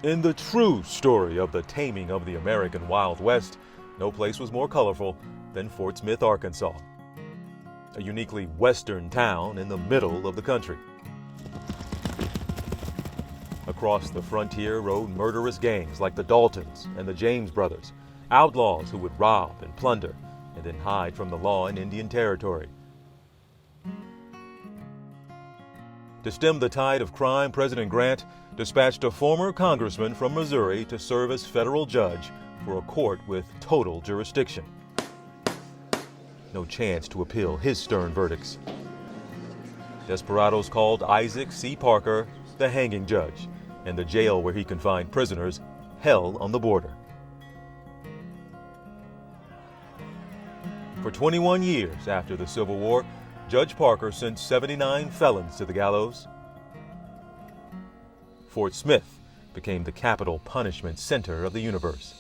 In the true story of the taming of the American Wild West, no place was more colorful than Fort Smith, Arkansas, a uniquely western town in the middle of the country. Across the frontier rode murderous gangs like the Daltons and the James brothers, outlaws who would rob and plunder and then hide from the law in Indian Territory. To stem the tide of crime, President Grant dispatched a former congressman from Missouri to serve as federal judge for a court with total jurisdiction. No chance to appeal his stern verdicts. Desperados called Isaac C. Parker the Hangin Judge, and the jail where he confined prisoners, hell on the border. For 21 years after the Civil War, Judge Parker sent 79 felons to the gallows. Fort Smith became the capital punishment center of the universe.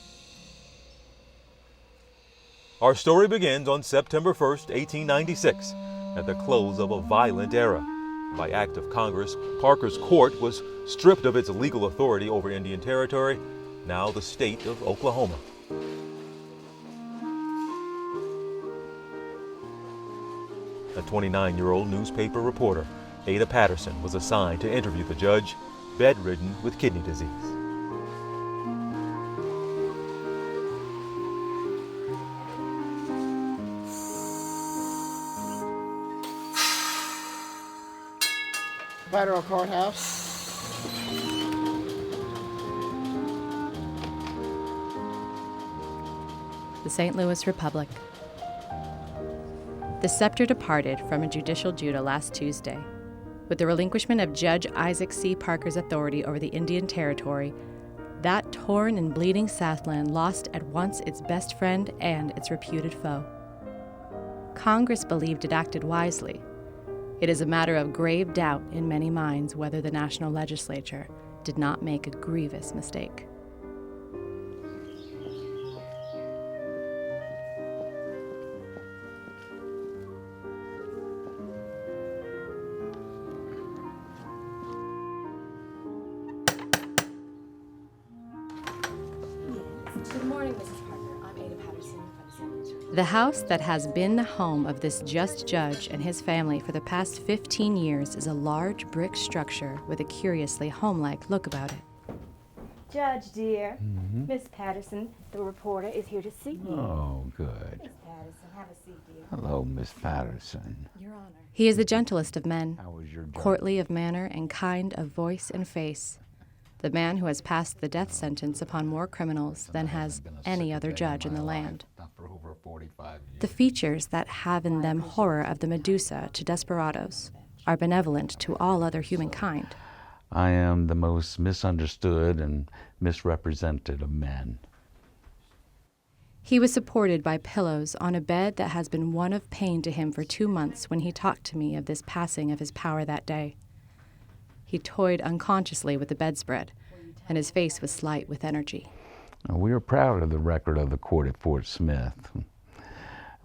Our story begins on September 1st, 1896, at the close of a violent era. By act of Congress, Parker's court was stripped of its legal authority over Indian Territory, now the state of Oklahoma. A 29-year-old newspaper reporter, Ada Patterson, was assigned to interview the judge, bedridden with kidney disease. Federal Courthouse. The St. Louis Republic. The scepter departed from a judicial Judah last Tuesday. With the relinquishment of Judge Isaac C. Parker's authority over the Indian Territory, that torn and bleeding Southland lost at once its best friend and its reputed foe. Congress believed it acted wisely. It is a matter of grave doubt in many minds whether the national legislature did not make a grievous mistake. Good morning, Mrs. Parker. I'm Ada Patterson from the St. Louis Republic. The house that has been the home of this just judge and his family for the past 15 years is a large brick structure with a curiously homelike look about it. Judge, dear, Miss Patterson, the reporter, is here to see you. Oh, good. Miss Patterson, have a seat, dear. Hello, Miss Patterson. Your Honor. He is the gentlest of men, How was your day? courtly of manner and kind of voice and face. The man who has passed the death sentence upon more criminals than has any other judge in the land. Not for over 45 years. The features that have in them horror of the Medusa to desperados are benevolent to all other humankind. I am the most misunderstood and misrepresented of men. He was supported by pillows on a bed that has been one of pain to him for 2 months when he talked to me of this passing of his power that day. He toyed unconsciously with the bedspread, and his face was slight with energy. We are proud of the record of the court at Fort Smith.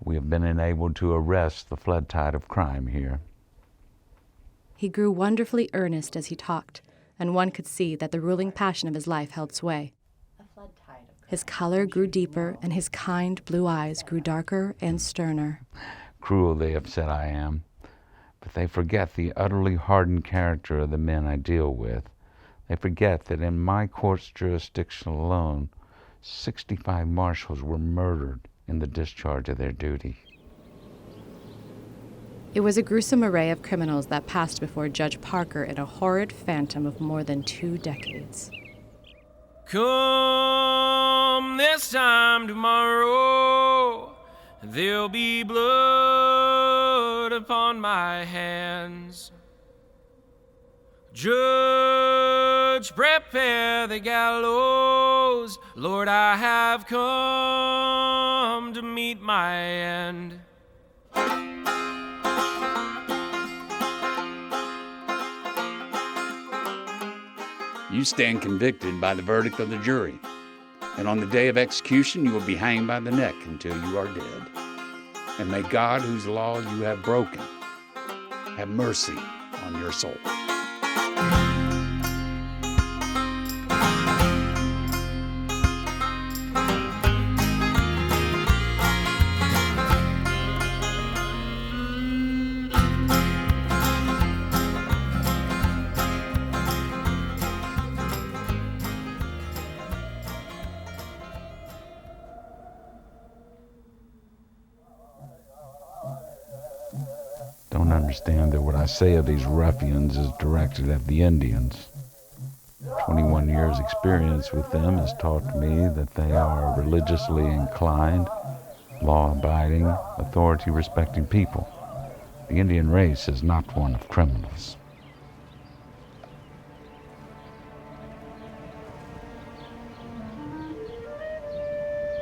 We have been enabled to arrest the flood tide of crime here. He grew wonderfully earnest as he talked, and one could see that the ruling passion of his life held sway. His color grew deeper, and his kind blue eyes grew darker and sterner. Cruel, they have said I am, but they forget the utterly hardened character of the men I deal with. They forget that in my court's jurisdiction alone, 65 marshals were murdered in the discharge of their duty. It was a gruesome array of criminals that passed before Judge Parker in a horrid phantom of more than 2 decades. Come this time tomorrow, there'll be blood upon my hands. Judge, prepare the gallows. Lord, I have come to meet my end. You stand convicted by the verdict of the jury, and on the day of execution you will be hanged by the neck until you are dead. And may God, whose law you have broken, have mercy on your soul. understand that what I say of these ruffians is directed at the Indians. 21 years experience with them has taught me that they are religiously inclined, law-abiding, authority-respecting people. The Indian race is not one of criminals.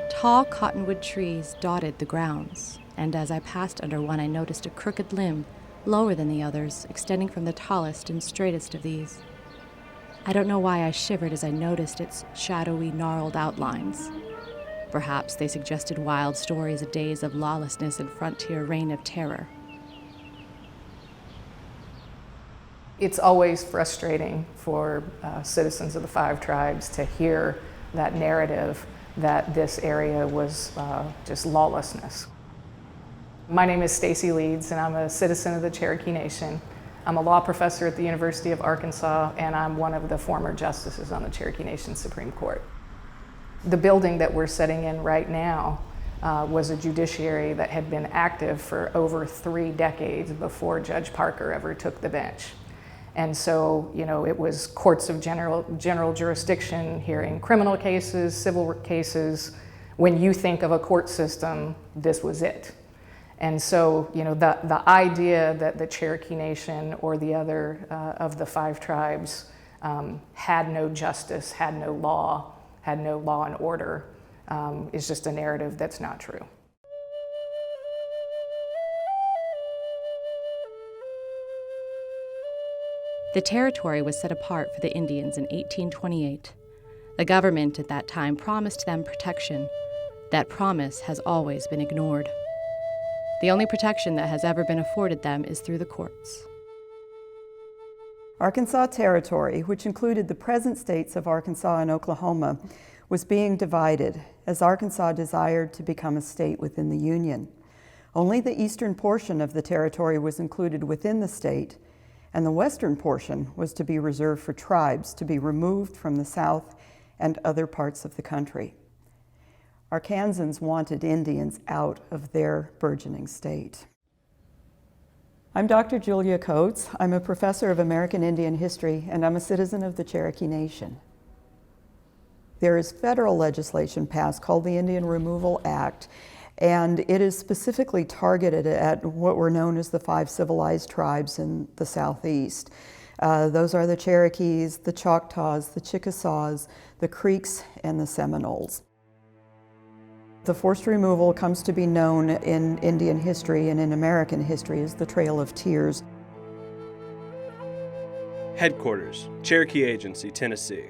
Tall cottonwood trees dotted the grounds, and as I passed under one, I noticed a crooked limb, lower than the others, extending from the tallest and straightest of these. I don't know why I shivered as I noticed its shadowy, gnarled outlines. Perhaps they suggested wild stories of days of lawlessness and frontier reign of terror. It's always frustrating for citizens of the Five Tribes to hear that narrative that this area was just lawlessness. My name is Stacy Leeds, and I'm a citizen of the Cherokee Nation. I'm a law professor at the University of Arkansas, and I'm one of the former justices on the Cherokee Nation Supreme Court. The building that we're sitting in right now was a judiciary that had been active for over 3 decades before Judge Parker ever took the bench. And so, you know, it was courts of general jurisdiction hearing criminal cases, civil cases. When you think of a court system, this was it. And so, you know, the idea that the Cherokee Nation or the other of the Five Tribes had no justice, had no law and order, is just a narrative that's not true. The territory was set apart for the Indians in 1828. The government at that time promised them protection. That promise has always been ignored. The only protection that has ever been afforded them is through the courts. Arkansas Territory, which included the present states of Arkansas and Oklahoma, was being divided as Arkansas desired to become a state within the Union. Only the eastern portion of the territory was included within the state, and the western portion was to be reserved for tribes to be removed from the South and other parts of the country. Arkansans wanted Indians out of their burgeoning state. I'm Dr. Julia Coates. I'm a professor of American Indian history, and I'm a citizen of the Cherokee Nation. There is federal legislation passed called the Indian Removal Act, and it is specifically targeted at what were known as the 5 civilized tribes in the Southeast. Those are the Cherokees, the Choctaws, the Chickasaws, the Creeks, and the Seminoles. The forced removal comes to be known in Indian history and in American history as the Trail of Tears. Headquarters, Cherokee Agency, Tennessee,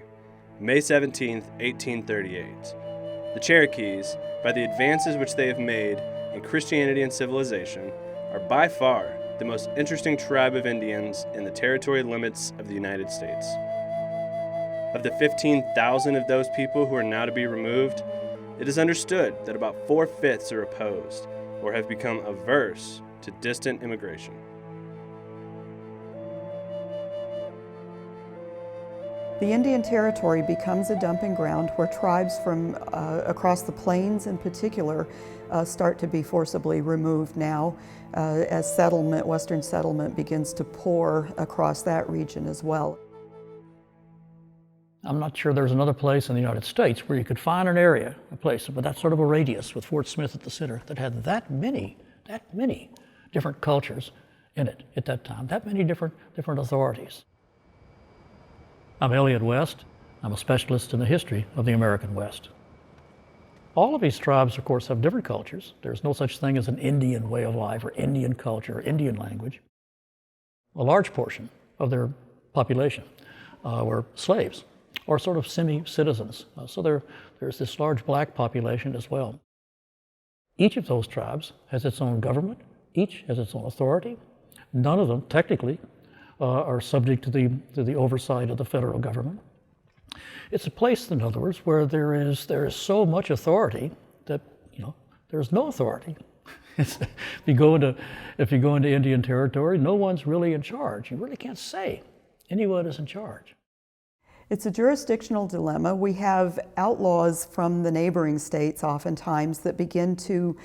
May 17, 1838. The Cherokees, by the advances which they have made in Christianity and civilization, are by far the most interesting tribe of Indians in the territory limits of the United States. Of the 15,000 of those people who are now to be removed, it is understood that about 4/5 are opposed or have become averse to distant immigration. The Indian Territory becomes a dumping ground where tribes from across the plains in particular start to be forcibly removed now as Western settlement begins to pour across that region as well. I'm not sure there's another place in the United States where you could find an area, a place with that sort of a radius with Fort Smith at the center that had that many different cultures in it at that time, that many different authorities. I'm Elliot West. I'm a specialist in the history of the American West. All of these tribes, of course, have different cultures. There's no such thing as an Indian way of life or Indian culture or Indian language. A large portion of their population were slaves or sort of semi-citizens. So there's this large black population as well. Each of those tribes has its own government. Each has its own authority. None of them, technically, are subject to the oversight of the federal government. It's a place, in other words, where there is so much authority that there's no authority. If you go into Indian Territory, no one's really in charge. You really can't say anyone is in charge. It's a jurisdictional dilemma. We have outlaws from the neighboring states oftentimes that begin to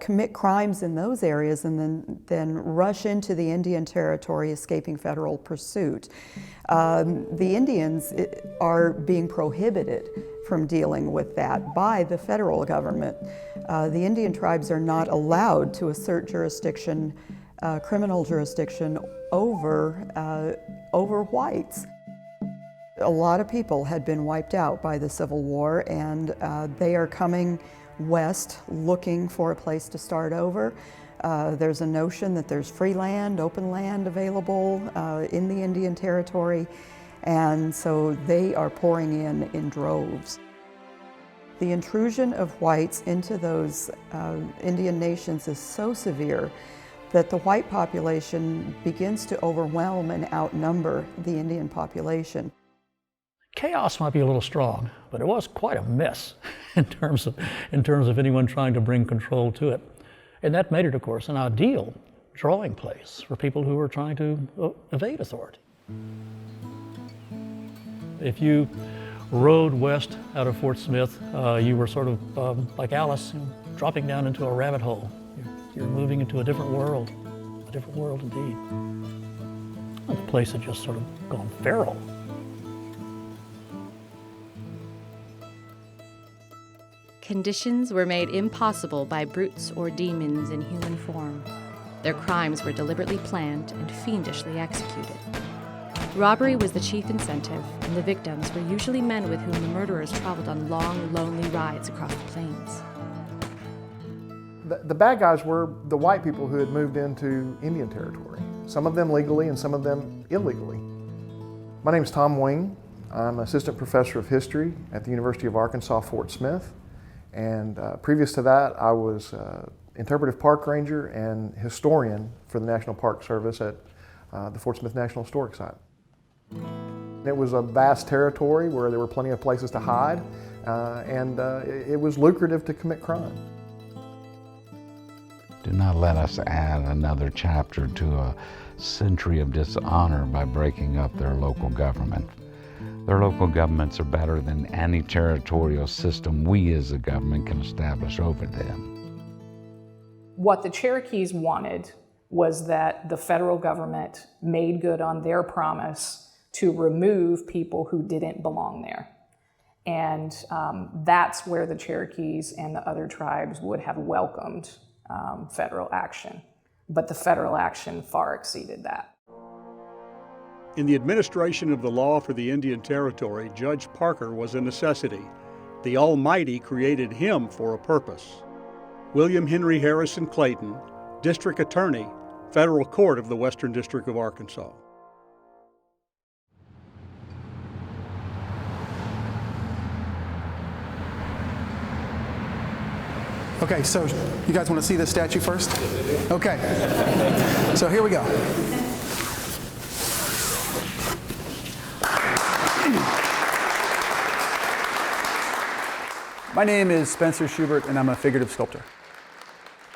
commit crimes in those areas, and then rush into the Indian Territory, escaping federal pursuit. The Indians are being prohibited from dealing with that by the federal government. The Indian tribes are not allowed to assert jurisdiction, criminal jurisdiction over whites. A lot of people had been wiped out by the Civil War, and they are coming west looking for a place to start over. There's a notion that there's free land, open land available in the Indian Territory, and so they are pouring in droves. The intrusion of whites into those Indian nations is so severe that the white population begins to overwhelm and outnumber the Indian population. Chaos might be a little strong, but it was quite a mess in terms of anyone trying to bring control to it. And that made it, of course, an ideal drawing place for people who were trying to evade authority. If you rode west out of Fort Smith, you were sort of like Alice, dropping down into a rabbit hole. You're moving into a different world indeed. The place had just sort of gone feral. Conditions were made impossible by brutes or demons in human form. Their crimes were deliberately planned and fiendishly executed. Robbery was the chief incentive, and the victims were usually men with whom the murderers traveled on long, lonely rides across the plains. The bad guys were the white people who had moved into Indian Territory, some of them legally and some of them illegally. My name is Tom Wing. I'm assistant professor of history at the University of Arkansas, Fort Smith. And previous to that, I was interpretive park ranger and historian for the National Park Service at the Fort Smith National Historic Site. It was a vast territory where there were plenty of places to hide, and it was lucrative to commit crime. Do not let us add another chapter to a century of dishonor by breaking up their local government. Their local governments are better than any territorial system we as a government can establish over them. What the Cherokees wanted was that the federal government made good on their promise to remove people who didn't belong there. And that's where the Cherokees and the other tribes would have welcomed federal action. But the federal action far exceeded that. In the administration of the law for the Indian Territory, Judge Parker was a necessity. The Almighty created him for a purpose. William Henry Harrison Clayton, District Attorney, Federal Court of the Western District of Arkansas. Okay, so you guys want to see this statue first? Okay, so here we go. My name is Spencer Schubert, and I'm a figurative sculptor.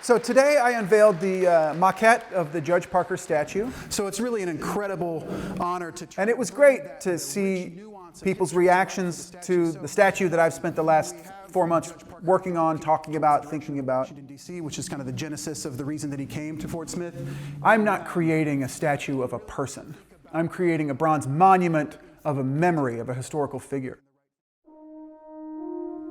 So today I unveiled the maquette of the Judge Parker statue. So it's really an incredible honor to... And it was great to see people's reactions to the statue that I've spent the last 4 months working on, talking about, thinking about. In D.C., which is kind of the genesis of the reason that he came to Fort Smith. I'm not creating a statue of a person. I'm creating a bronze monument of a memory of a historical figure.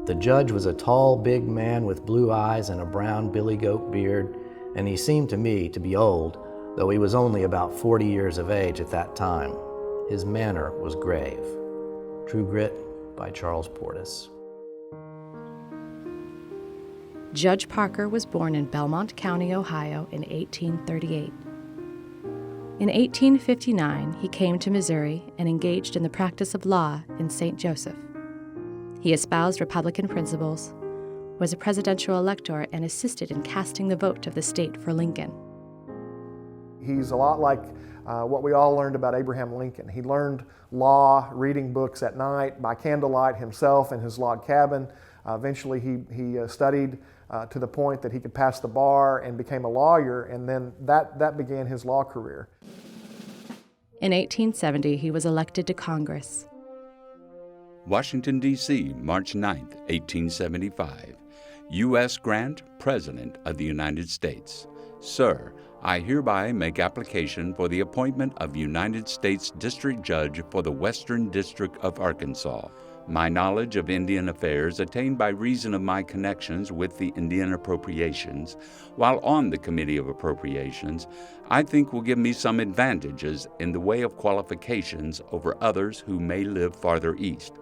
The judge was a tall, big man with blue eyes and a brown billy goat beard, and he seemed to me to be old, though he was only about 40 years of age at that time. His manner was grave. True Grit by Charles Portis. Judge Parker was born in Belmont County, Ohio in 1838. In 1859, he came to Missouri and engaged in the practice of law in St. Joseph. He espoused Republican principles, was a presidential elector, and assisted in casting the vote of the state for Lincoln. He's a lot like what we all learned about Abraham Lincoln. He learned law reading books at night by candlelight himself in his log cabin. Eventually he studied to the point that he could pass the bar and became a lawyer, and then that began his law career. In 1870, he was elected to Washington, D.C., March 9, 1875. U.S. Grant, President of the United States. Sir, I hereby make application for the appointment of United States District Judge for the Western District of Arkansas. My knowledge of Indian affairs attained by reason of my connections with the Indian Appropriations, while on the Committee of Appropriations, I think will give me some advantages in the way of qualifications over others who may live farther east,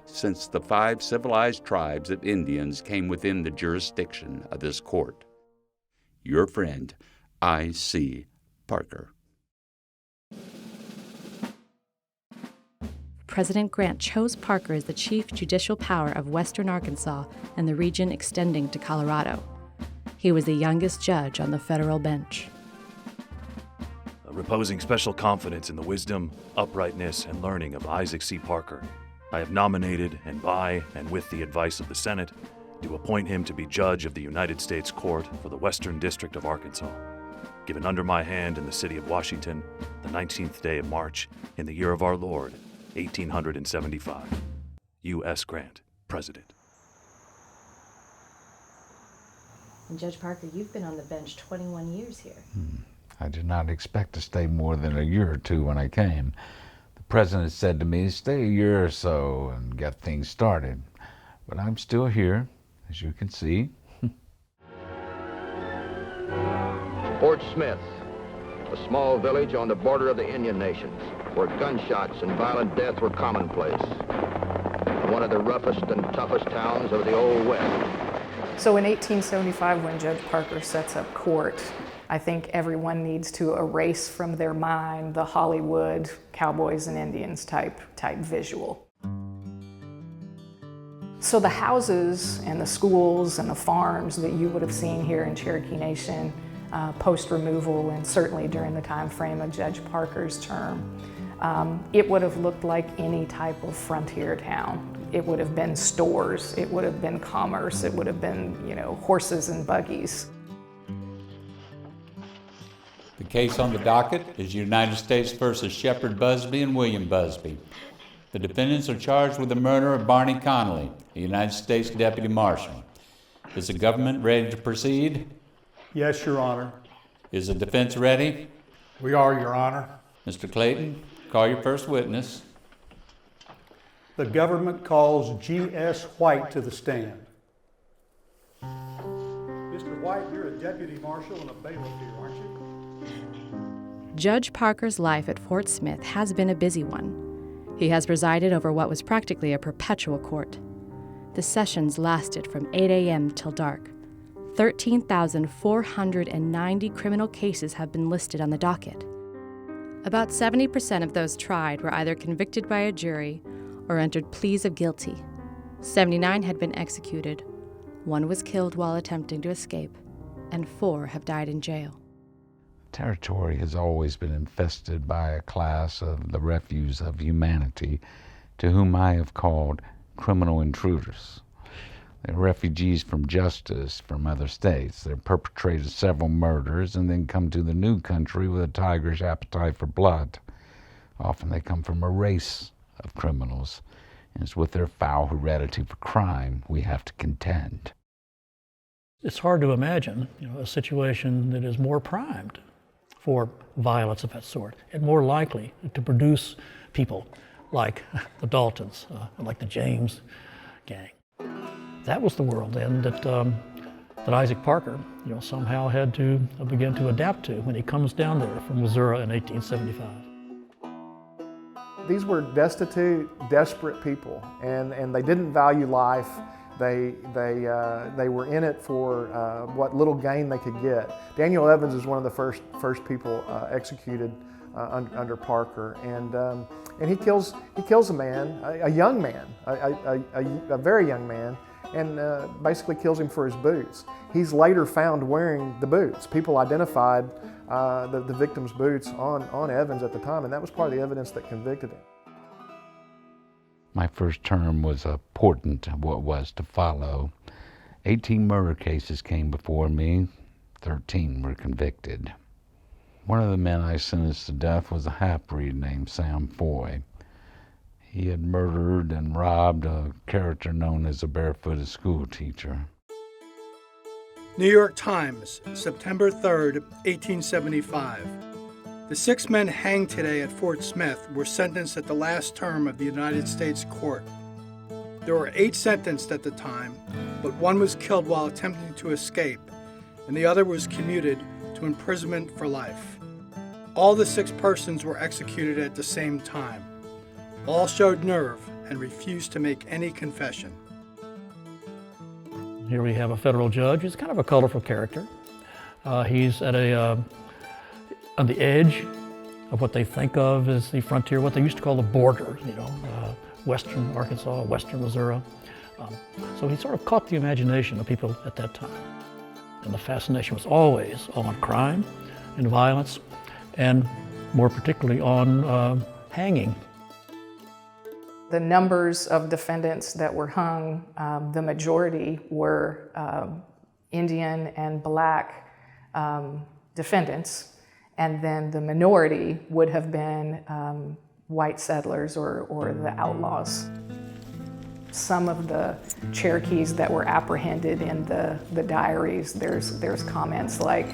since the 5 civilized tribes of Indians came within the jurisdiction of this court. Your friend, I.C. Parker. President Grant chose Parker as the chief judicial power of western Arkansas and the region extending to Colorado. He was the youngest judge on the federal bench. Reposing special confidence in the wisdom, uprightness, and learning of Isaac C. Parker, I have nominated, and by and with the advice of the Senate, to appoint him to be Judge of the United States Court for the Western District of Arkansas, given under my hand in the city of Washington, the 19th day of March, in the year of our Lord, 1875. U.S. Grant, President. And Judge Parker, you've been on the bench 21 years here. I did not expect to stay more than a year or two when I came. The president said to me, stay a year or so and get things started. But I'm still here, as you can see. Fort Smith, a small village on the border of the Indian Nations, where gunshots and violent death were commonplace. One of the roughest and toughest towns of the Old West. So in 1875, when Judge Parker sets up court, I think everyone needs to erase from their mind the Hollywood cowboys and Indians type visual. So the houses and the schools and the farms that you would have seen here in Cherokee Nation post-removal, and certainly during the time frame of Judge Parker's term, it would have looked like any type of frontier town. It would have been stores, it would have been commerce, it would have been, horses and buggies. The case on the docket is United States versus Shepard Busby and William Busby. The defendants are charged with the murder of Barney Connolly, a United States Deputy Marshal. Is the government ready to proceed? Yes, Your Honor. Is the defense ready? We are, Your Honor. Mr. Clayton, call your first witness. The government calls G.S. White to the stand. Mr. White, you're a deputy marshal and a bailiff here, aren't you? Judge Parker's life at Fort Smith has been a busy one. He has presided over what was practically a perpetual court. The sessions lasted from 8 a.m. till dark. 13,490 criminal cases have been listed on the docket. About 70% of those tried were either convicted by a jury or entered pleas of guilty. 79 had been executed, 1 was killed while attempting to escape, and 4 have died in jail. Territory has always been infested by a class of the refuse of humanity, to whom I have called criminal intruders. They're refugees from justice from other states. They've perpetrated several murders and then come to the new country with a tigerish appetite for blood. Often they come from a race of criminals, and it's with their foul heredity for crime we have to contend. It's hard to imagine, a situation that is more primed for violence of that sort and more likely to produce people like the Daltons, like the James gang. That was the world then that Isaac Parker, somehow had to begin to adapt to when he comes down there from Missouri in 1875. These were destitute, desperate people, and they didn't value life. They were in it for what little gain they could get. Daniel Evans is one of the first people executed under Parker, and he kills a man, a young man, a very young man, and basically kills him for his boots. He's later found wearing the boots. People identified the victim's boots on Evans at the time, and that was part of the evidence that convicted him. My first term was a portent of what was to follow. 18 murder cases came before me, 13 were convicted. One of the men I sentenced to death was a half-breed named Sam Foy. He had murdered and robbed a character known as a barefooted school teacher. New York Times, September 3rd, 1875. The 6 men hanged today at Fort Smith were sentenced at the last term of the United States Court. There were 8 sentenced at the time, but 1 was killed while attempting to escape, and the other was commuted to imprisonment for life. All the 6 persons were executed at the same time. All showed nerve and refused to make any confession. Here we have a federal judge. He's kind of a colorful character. He's at on the edge of what they think of as the frontier, what they used to call the border, western Arkansas, western Missouri. So he sort of caught the imagination of people at that time. And the fascination was always on crime and violence, and more particularly on hanging. The numbers of defendants that were hung, the majority were Indian and Black defendants, and then the minority would have been white settlers or the outlaws. Some of the Cherokees that were apprehended in the diaries, there's comments like,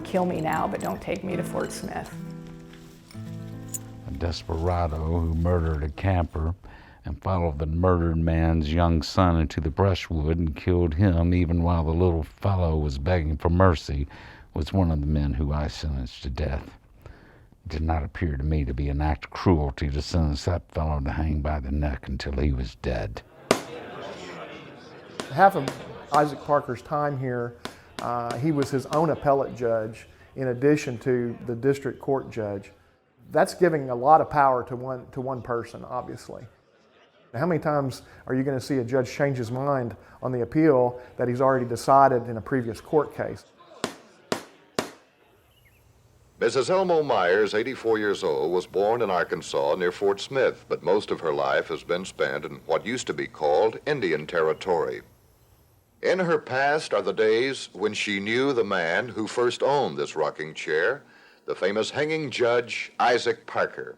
kill me now, but don't take me to Fort Smith. A desperado who murdered a camper and followed the murdered man's young son into the brushwood and killed him even while the little fellow was begging for mercy was one of the men who I sentenced to death. It did not appear to me to be an act of cruelty to sentence that fellow to hang by the neck until he was dead. Half of Isaac Parker's time here, he was his own appellate judge in addition to the district court judge. That's giving a lot of power to one person, obviously. How many times are you going to see a judge change his mind on the appeal that he's already decided in a previous court case? Mrs. Elmo Myers, 84 years old, was born in Arkansas near Fort Smith, but most of her life has been spent in what used to be called Indian Territory. In her past are the days when she knew the man who first owned this rocking chair, the famous Hangin Judge, Isaac Parker.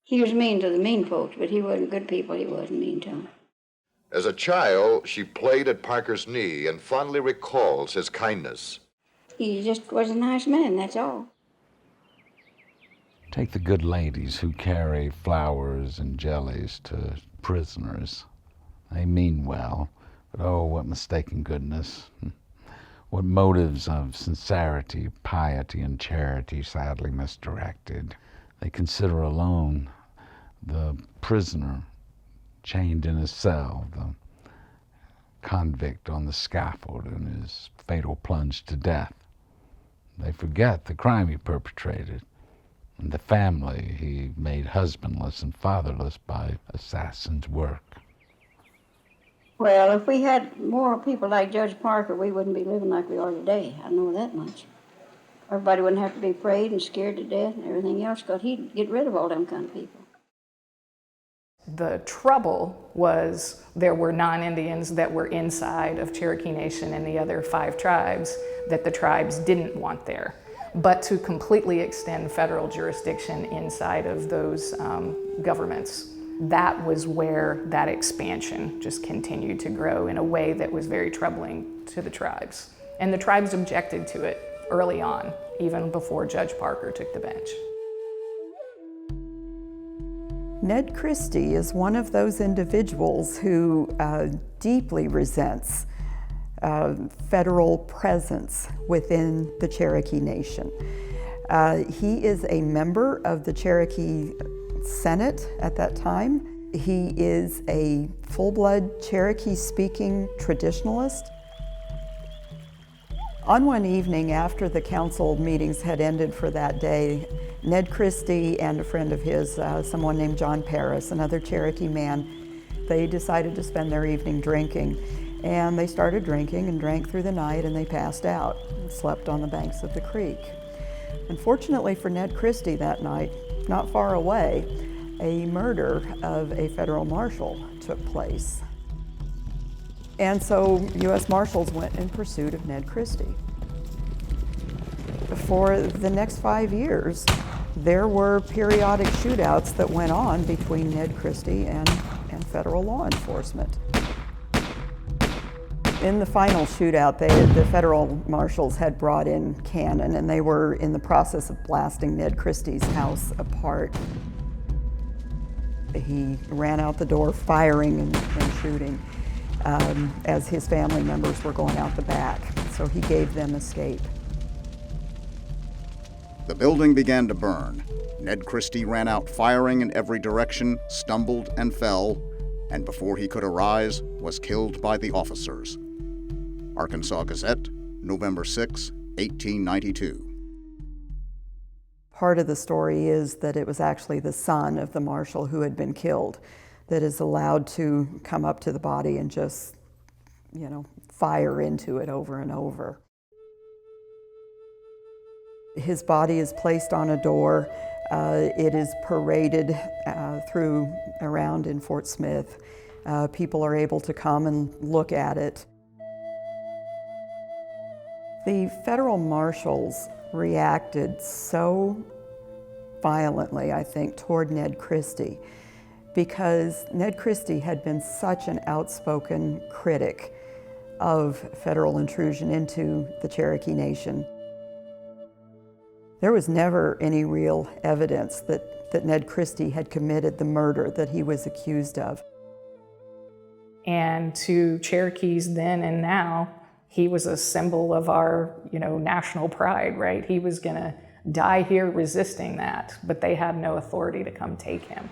He was mean to the mean folks, but he wasn't good people. He wasn't mean to them. As a child, she played at Parker's knee and fondly recalls his kindness. He just was a nice man, that's all. Take the good ladies who carry flowers and jellies to prisoners. They mean well, but oh, what mistaken goodness. What motives of sincerity, piety, and charity sadly misdirected. They consider alone the prisoner chained in his cell, the convict on the scaffold in his fatal plunge to death. They forget the crime he perpetrated and the family he made husbandless and fatherless by assassin's work. Well, if we had more people like Judge Parker, we wouldn't be living like we are today. I know that much. Everybody wouldn't have to be afraid and scared to death and everything else, because he'd get rid of all them kind of people. The trouble was there were non-Indians that were inside of Cherokee Nation and the other 5 tribes that the tribes didn't want there. But to completely extend federal jurisdiction inside of those governments, that was where that expansion just continued to grow in a way that was very troubling to the tribes. And the tribes objected to it early on, even before Judge Parker took the bench. Ned Christie is one of those individuals who deeply resents federal presence within the Cherokee Nation. He is a member of the Cherokee Senate at that time. He is a full-blood Cherokee-speaking traditionalist. On one evening after the council meetings had ended for that day, Ned Christie and a friend of his, someone named John Paris, another Cherokee man, they decided to spend their evening drinking. And they started drinking and drank through the night, and they passed out and slept on the banks of the creek. Unfortunately for Ned Christie that night, not far away, a murder of a federal marshal took place. And so U.S. Marshals went in pursuit of Ned Christie. For the next 5 years, there were periodic shootouts that went on between Ned Christie and federal law enforcement. In the final shootout, the federal marshals had brought in cannon, and they were in the process of blasting Ned Christie's house apart. He ran out the door firing and shooting as his family members were going out the back, so he gave them escape. The building began to burn. Ned Christie ran out firing in every direction, stumbled and fell, and before he could arise, was killed by the officers. Arkansas Gazette, November 6, 1892. Part of the story is that it was actually the son of the marshal who had been killed that is allowed to come up to the body and just, fire into it over and over. His body is placed on a door. It is paraded around in Fort Smith. People are able to come and look at it. The federal marshals reacted so violently, I think, toward Ned Christie because Ned Christie had been such an outspoken critic of federal intrusion into the Cherokee Nation. There was never any real evidence that Ned Christie had committed the murder that he was accused of. And to Cherokees then and now, he was a symbol of our, national pride, right? He was gonna die here resisting that, but they had no authority to come take him.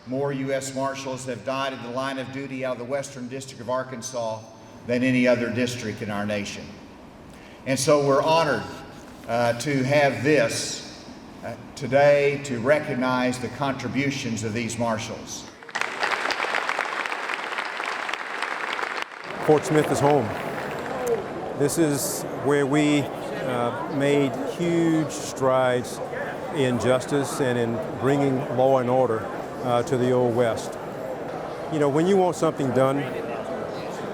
More U.S. Marshals have died in the line of duty out of the Western District of Arkansas than any other district in our nation. And so we're honored to have this today to recognize the contributions of these marshals. Fort Smith is home. This is where we made huge strides in justice and in bringing law and order to the Old West. When you want something done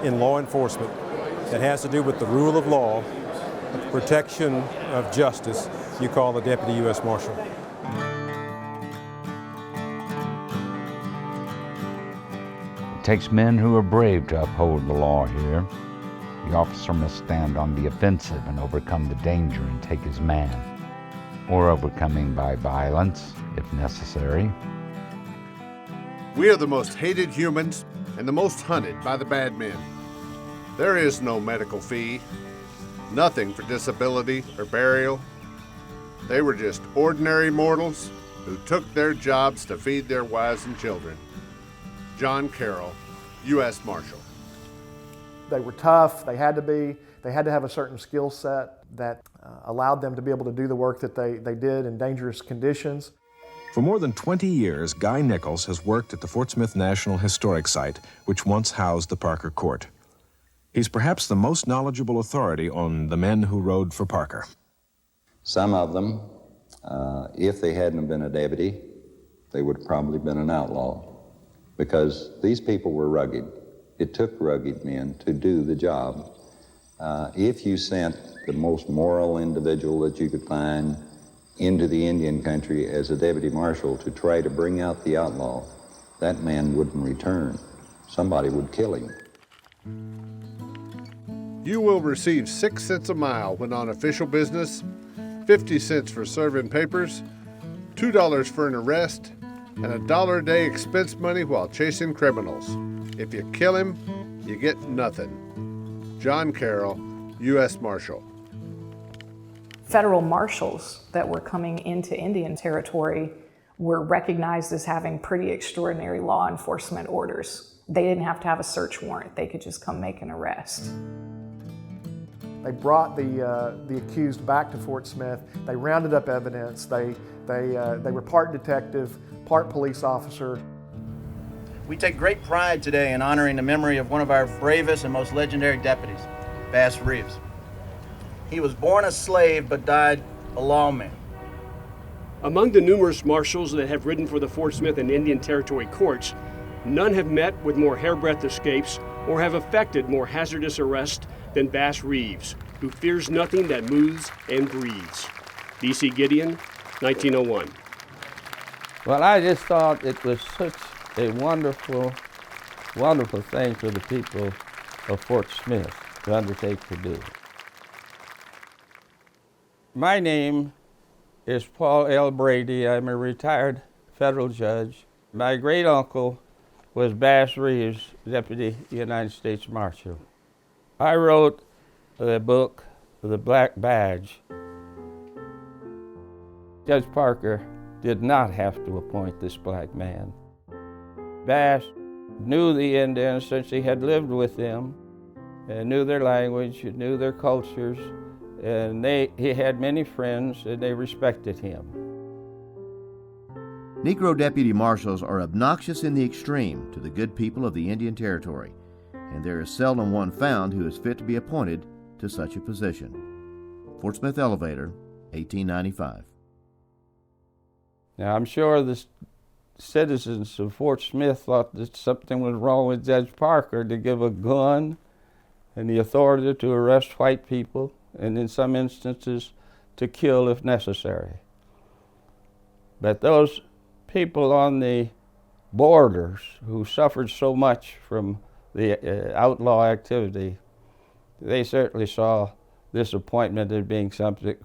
in law enforcement that has to do with the rule of law, the protection of justice, you call the Deputy U.S. Marshal. It takes men who are brave to uphold the law here. The officer must stand on the offensive and overcome the danger and take his man, or overcoming by violence, if necessary. We are the most hated humans and the most hunted by the bad men. There is no medical fee, nothing for disability or burial. They were just ordinary mortals who took their jobs to feed their wives and children. John Carroll, U.S. Marshal. They were tough, they had to have a certain skill set that allowed them to be able to do the work that they did in dangerous conditions. For more than 20 years, Guy Nichols has worked at the Fort Smith National Historic Site, which once housed the Parker Court. He's perhaps the most knowledgeable authority on the men who rode for Parker. Some of them, if they hadn't been a deputy, they would have probably been an outlaw, because these people were rugged. It took rugged men to do the job. If you sent the most moral individual that you could find into the Indian country as a deputy marshal to try to bring out the outlaw, that man wouldn't return. Somebody would kill him. You will receive 6 cents a mile when on official business, 50 cents for serving papers, $2 for an arrest, and $1 a day expense money while chasing criminals. If you kill him, you get nothing. John Carroll, U.S. Marshal. Federal marshals that were coming into Indian Territory were recognized as having pretty extraordinary law enforcement orders. They didn't have to have a search warrant. They could just come make an arrest. They brought the accused back to Fort Smith. They rounded up evidence. They were part detective, part police officer. We take great pride today in honoring the memory of one of our bravest and most legendary deputies, Bass Reeves. He was born a slave but died a lawman. Among the numerous marshals that have ridden for the Fort Smith and Indian Territory courts, none have met with more hairbreadth escapes or have effected more hazardous arrest than Bass Reeves, who fears nothing that moves and breathes. D.C. Gideon, 1901. Well, I just thought it was such a wonderful wonderful thing for the people of Fort Smith to undertake to do. My name is Paul L. Brady. I'm a retired federal judge. My great uncle was Bass Reeves, Deputy United States Marshal. I wrote the book, The Black Badge. Judge Parker did not have to appoint this black man. Bass knew the Indians since he had lived with them, and knew their language, knew their cultures, and he had many friends, and they respected him. Negro deputy marshals are obnoxious in the extreme to the good people of the Indian Territory, and there is seldom one found who is fit to be appointed to such a position. Fort Smith Elevator, 1895. Now, I'm sure the citizens of Fort Smith thought that something was wrong with Judge Parker to give a gun and the authority to arrest white people, and in some instances to kill if necessary. But those people on the borders who suffered so much from the outlaw activity, they certainly saw this appointment as being something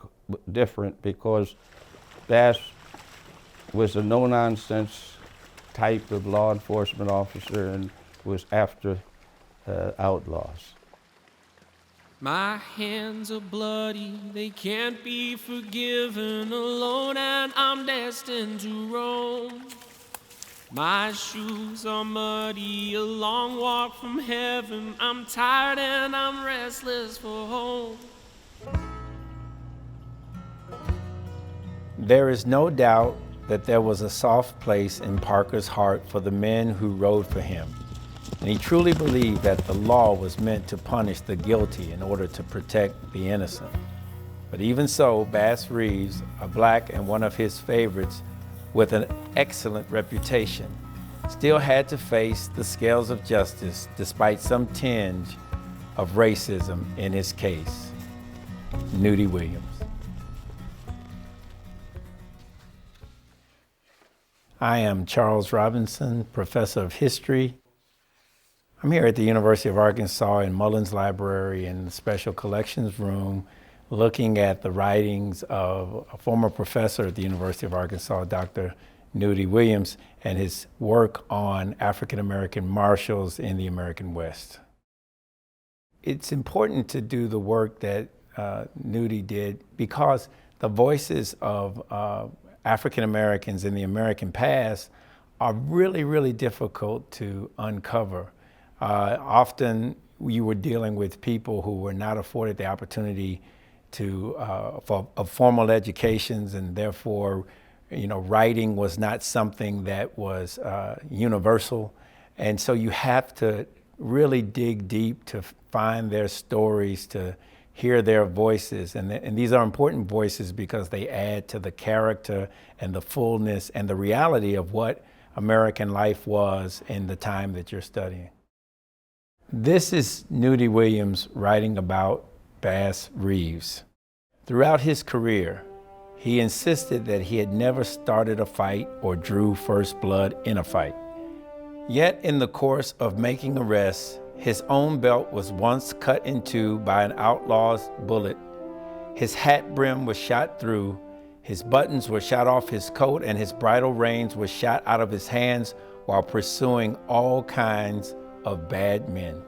different, because Bass was a no-nonsense type of law enforcement officer and was after outlaws. My hands are bloody, they can't be forgiven, alone and I'm destined to roam. My shoes are muddy, a long walk from heaven, I'm tired and I'm restless for home. There is no doubt that there was a soft place in Parker's heart for the men who rode for him. And he truly believed that the law was meant to punish the guilty in order to protect the innocent. But even so, Bass Reeves, a black and one of his favorites with an excellent reputation, still had to face the scales of justice despite some tinge of racism in his case. Nudie Williams. I am Charles Robinson, professor of history. I'm here at the University of Arkansas in Mullins Library in the Special Collections Room, looking at the writings of a former professor at the University of Arkansas, Dr. Nudie Williams, and his work on African American marshals in the American West. It's important to do the work that Nudie did because the voices of African Americans in the American past are really, really difficult to uncover. Often you were dealing with people who were not afforded the opportunity to of formal educations, and therefore, writing was not something that was universal. And so you have to really dig deep to find their stories, to hear their voices. And these are important voices because they add to the character and the fullness and the reality of what American life was in the time that you're studying. This is Nudie Williams writing about Bass Reeves. Throughout his career, he insisted that he had never started a fight or drew first blood in a fight. Yet in the course of making arrests, his own belt was once cut in two by an outlaw's bullet. His hat brim was shot through, his buttons were shot off his coat, and his bridle reins were shot out of his hands while pursuing all kinds of bad men.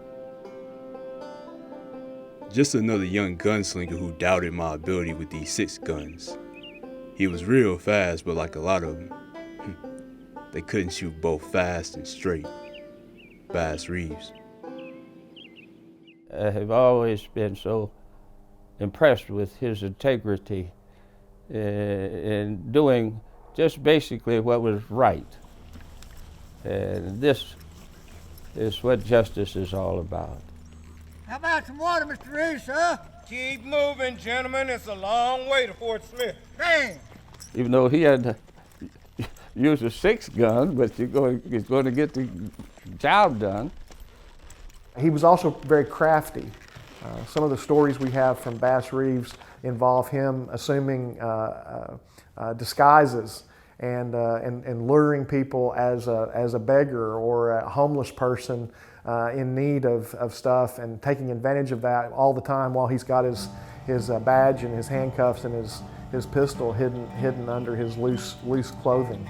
Just another young gunslinger who doubted my ability with these 6 guns. He was real fast, but like a lot of them, they couldn't shoot both fast and straight. Bass Reeves. I have always been so impressed with his integrity in doing just basically what was right. And this is what justice is all about. How about some water, Mr. Reeves, huh? Keep moving, gentlemen. It's a long way to Fort Smith. Bang! Even though he had used a 6 gun, but he's going to get the job done. He was also very crafty. Some of the stories we have from Bass Reeves involve him assuming disguises and luring people as a beggar or a homeless person in need of stuff, and taking advantage of that all the time while he's got his badge and his handcuffs and his pistol hidden under his loose clothing.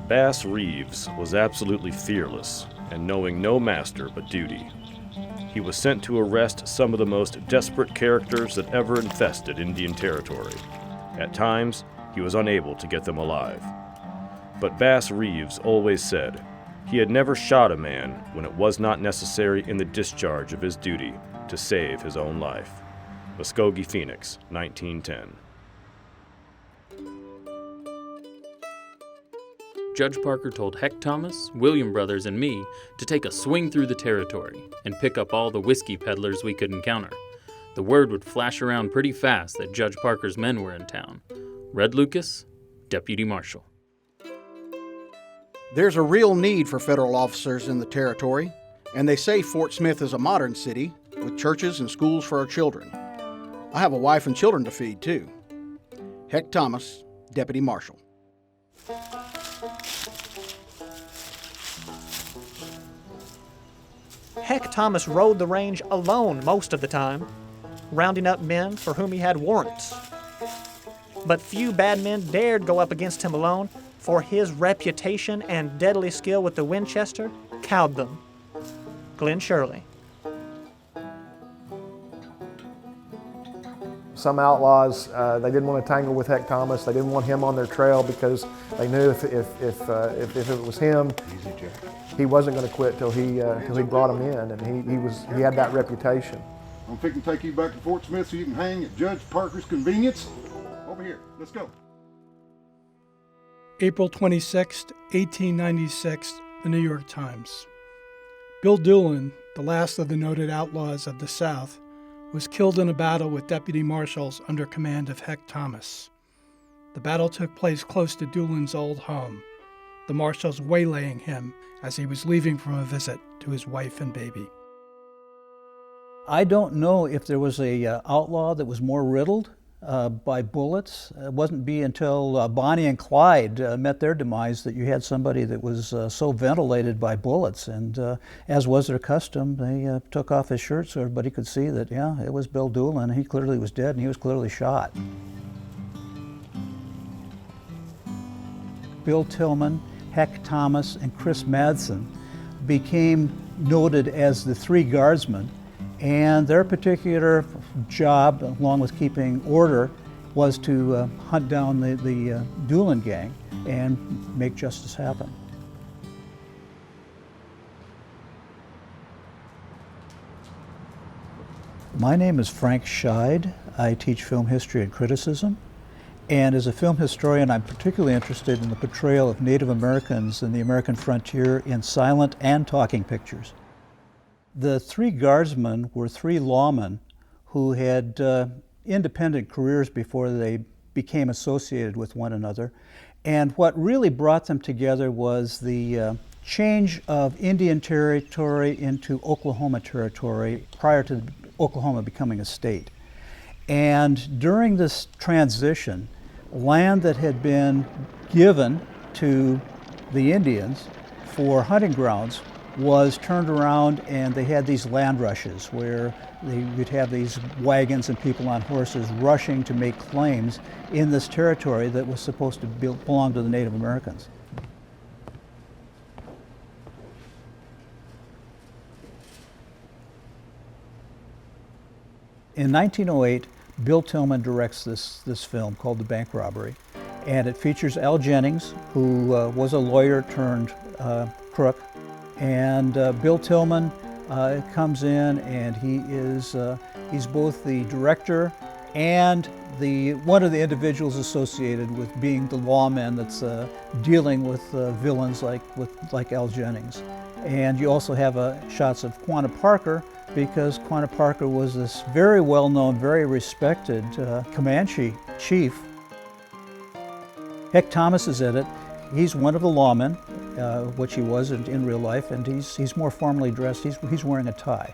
Bass Reeves was absolutely fearless and knowing no master but duty. He was sent to arrest some of the most desperate characters that ever infested Indian Territory. At times, he was unable to get them alive. But Bass Reeves always said he had never shot a man when it was not necessary in the discharge of his duty to save his own life. Muskogee, Phoenix, 1910. Judge Parker told Heck Thomas, William Brothers, and me to take a swing through the territory and pick up all the whiskey peddlers we could encounter. The word would flash around pretty fast that Judge Parker's men were in town. Red Lucas, Deputy Marshal. There's a real need for federal officers in the territory, and they say Fort Smith is a modern city with churches and schools for our children. I have a wife and children to feed, too. Heck Thomas, Deputy Marshal. Heck Thomas rode the range alone most of the time, rounding up men for whom he had warrants. But few bad men dared go up against him alone, for his reputation and deadly skill with the Winchester cowed them. Glenn Shirley. Some outlaws, they didn't want to tangle with Heck Thomas. They didn't want him on their trail because they knew if it was him, he wasn't going to quit till he brought him in, and he had that reputation. I'm fixing to take you back to Fort Smith so you can hang at Judge Parker's convenience. Over here, let's go. April 26, 1896, The New York Times. Bill Doolin, the last of the noted outlaws of the South, was killed in a battle with deputy marshals under command of Heck Thomas. The battle took place close to Doolin's old home, the marshals waylaying him as he was leaving from a visit to his wife and baby. I don't know if there was a outlaw that was more riddled by bullets. It wasn't until Bonnie and Clyde met their demise that you had somebody that was so ventilated by bullets. And as was their custom, they took off his shirt so everybody could see that, yeah, it was Bill Doolin. He clearly was dead, and he was clearly shot. Bill Tillman, Heck Thomas, and Chris Madsen became noted as the three guardsmen. And their particular job, along with keeping order, was to hunt down the Doolin gang and make justice happen. My name is Frank Scheid. I teach film history and criticism. And as a film historian, I'm particularly interested in the portrayal of Native Americans in the American frontier in silent and talking pictures. The three guardsmen were three lawmen who had independent careers before they became associated with one another. And what really brought them together was the change of Indian Territory into Oklahoma Territory prior to Oklahoma becoming a state. And during this transition, land that had been given to the Indians for hunting grounds was turned around, and they had these land rushes where you'd have these wagons and people on horses rushing to make claims in this territory that was supposed to belong to the Native Americans. In 1908, Bill Tillman directs this film called The Bank Robbery, and it features Al Jennings, who was a lawyer turned crook. And Bill Tillman comes in, and he's both the director and one of the individuals associated with being the lawman that's dealing with villains like Al Jennings. And you also have shots of Quanah Parker, because Quanah Parker was this very well-known, very respected Comanche chief. Heck Thomas is in it. He's one of the lawmen, which he was in real life, and he's more formally dressed. He's wearing a tie.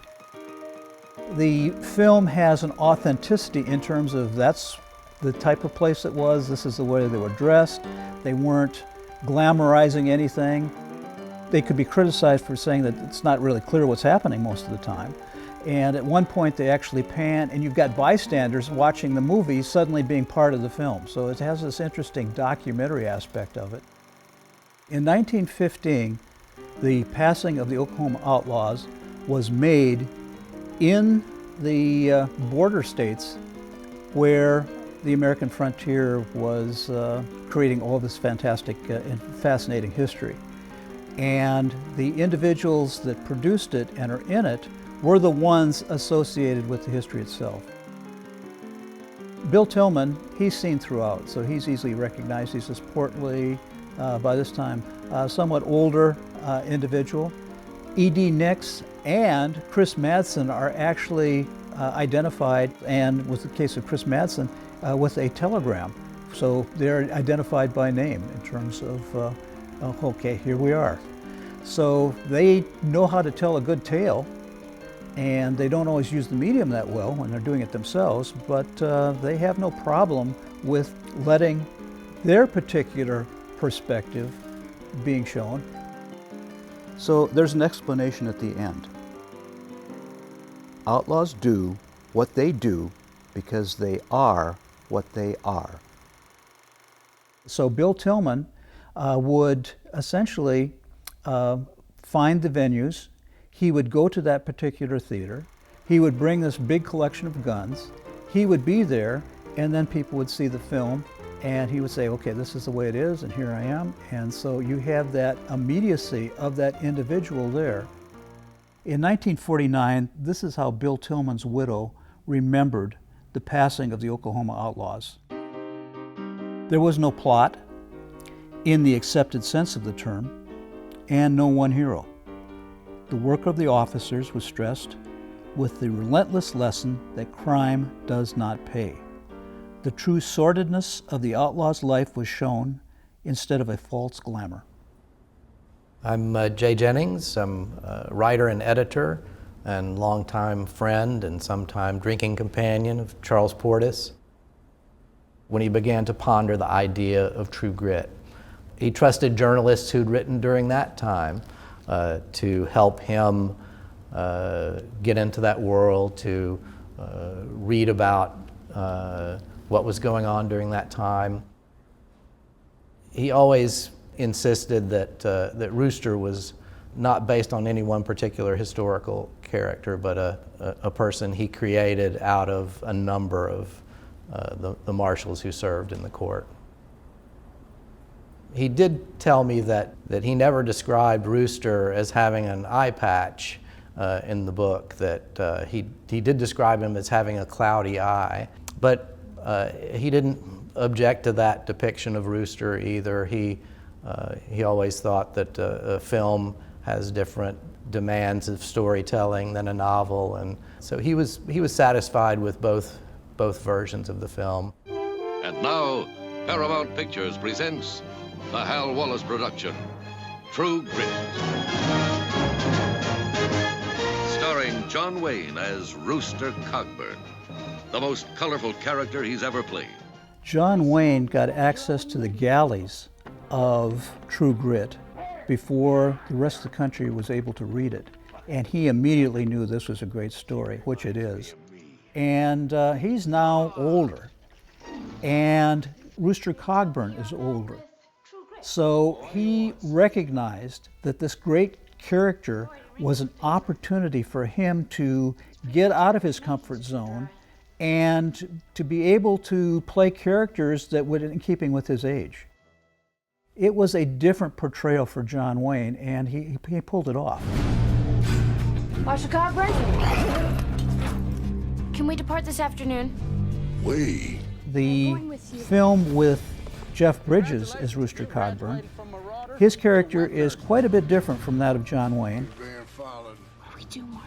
The film has an authenticity in terms of that's the type of place it was, this is the way they were dressed. They weren't glamorizing anything. They could be criticized for saying that it's not really clear what's happening most of the time. And at one point they actually pan, and you've got bystanders watching the movie suddenly being part of the film. So it has this interesting documentary aspect of it. In 1915, the passing of the Oklahoma Outlaws was made in the border states where the American frontier was creating all this fantastic and fascinating history. And the individuals that produced it and are in it were the ones associated with the history itself. Bill Tillman, he's seen throughout, so he's easily recognized. He's this portly, by this time, somewhat older individual. E.D. Nix and Chris Madsen are actually identified, and with the case of Chris Madsen, with a telegram. So they're identified by name in terms of, okay, here we are. So they know how to tell a good tale, and they don't always use the medium that well when they're doing it themselves, but they have no problem with letting their particular perspective being shown. So there's an explanation at the end. Outlaws do what they do because they are what they are. So Bill Tillman would essentially find the venues. He would go to that particular theater. He would bring this big collection of guns. He would be there, and then people would see the film, and he would say, okay, this is the way it is, and here I am. And so you have that immediacy of that individual there. In 1949, this is how Bill Tillman's widow remembered the passing of the Oklahoma Outlaws. There was no plot in the accepted sense of the term, and no one hero. The work of the officers was stressed with the relentless lesson that crime does not pay. The true sordidness of the outlaw's life was shown instead of a false glamour. I'm Jay Jennings. I'm a writer and editor and longtime friend and sometime drinking companion of Charles Portis. When he began to ponder the idea of true grit, he trusted journalists who'd written during that time to help him get into that world, to read about what was going on during that time. He always insisted that Rooster was not based on any one particular historical character, but a person he created out of a number of the marshals who served in the court. He did tell me that he never described Rooster as having an eye patch in the book, that he did describe him as having a cloudy eye, but he didn't object to that depiction of Rooster either. He always thought that a film has different demands of storytelling than a novel, and so he was satisfied with both versions of the film. And now, Paramount Pictures presents the Hal Wallace production, True Grit. Starring John Wayne as Rooster Cogburn, the most colorful character he's ever played. John Wayne got access to the galleys of True Grit before the rest of the country was able to read it. And he immediately knew this was a great story, which it is. And he's now older, and Rooster Cogburn is older. So he recognized that this great character was an opportunity for him to get out of his comfort zone and to be able to play characters that were in keeping with his age. It was a different portrayal for John Wayne, and he pulled it off. Marshal Cogburn? Can we depart this afternoon? The film with Jeff Bridges as Rooster Cogburn, his character is quite a bit different from that of John Wayne.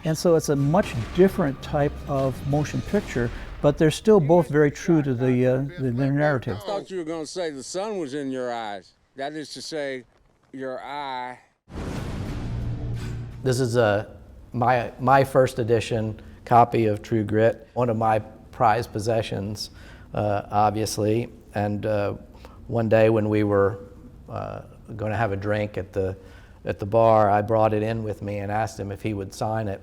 And so it's a much different type of motion picture, but they're still both very true to their narrative. I thought you were going to say the sun was in your eyes. That is to say, your eye. This is my first edition copy of True Grit, one of my prized possessions. obviously. And one day when we were going to have a drink at the bar, I brought it in with me and asked him if he would sign it.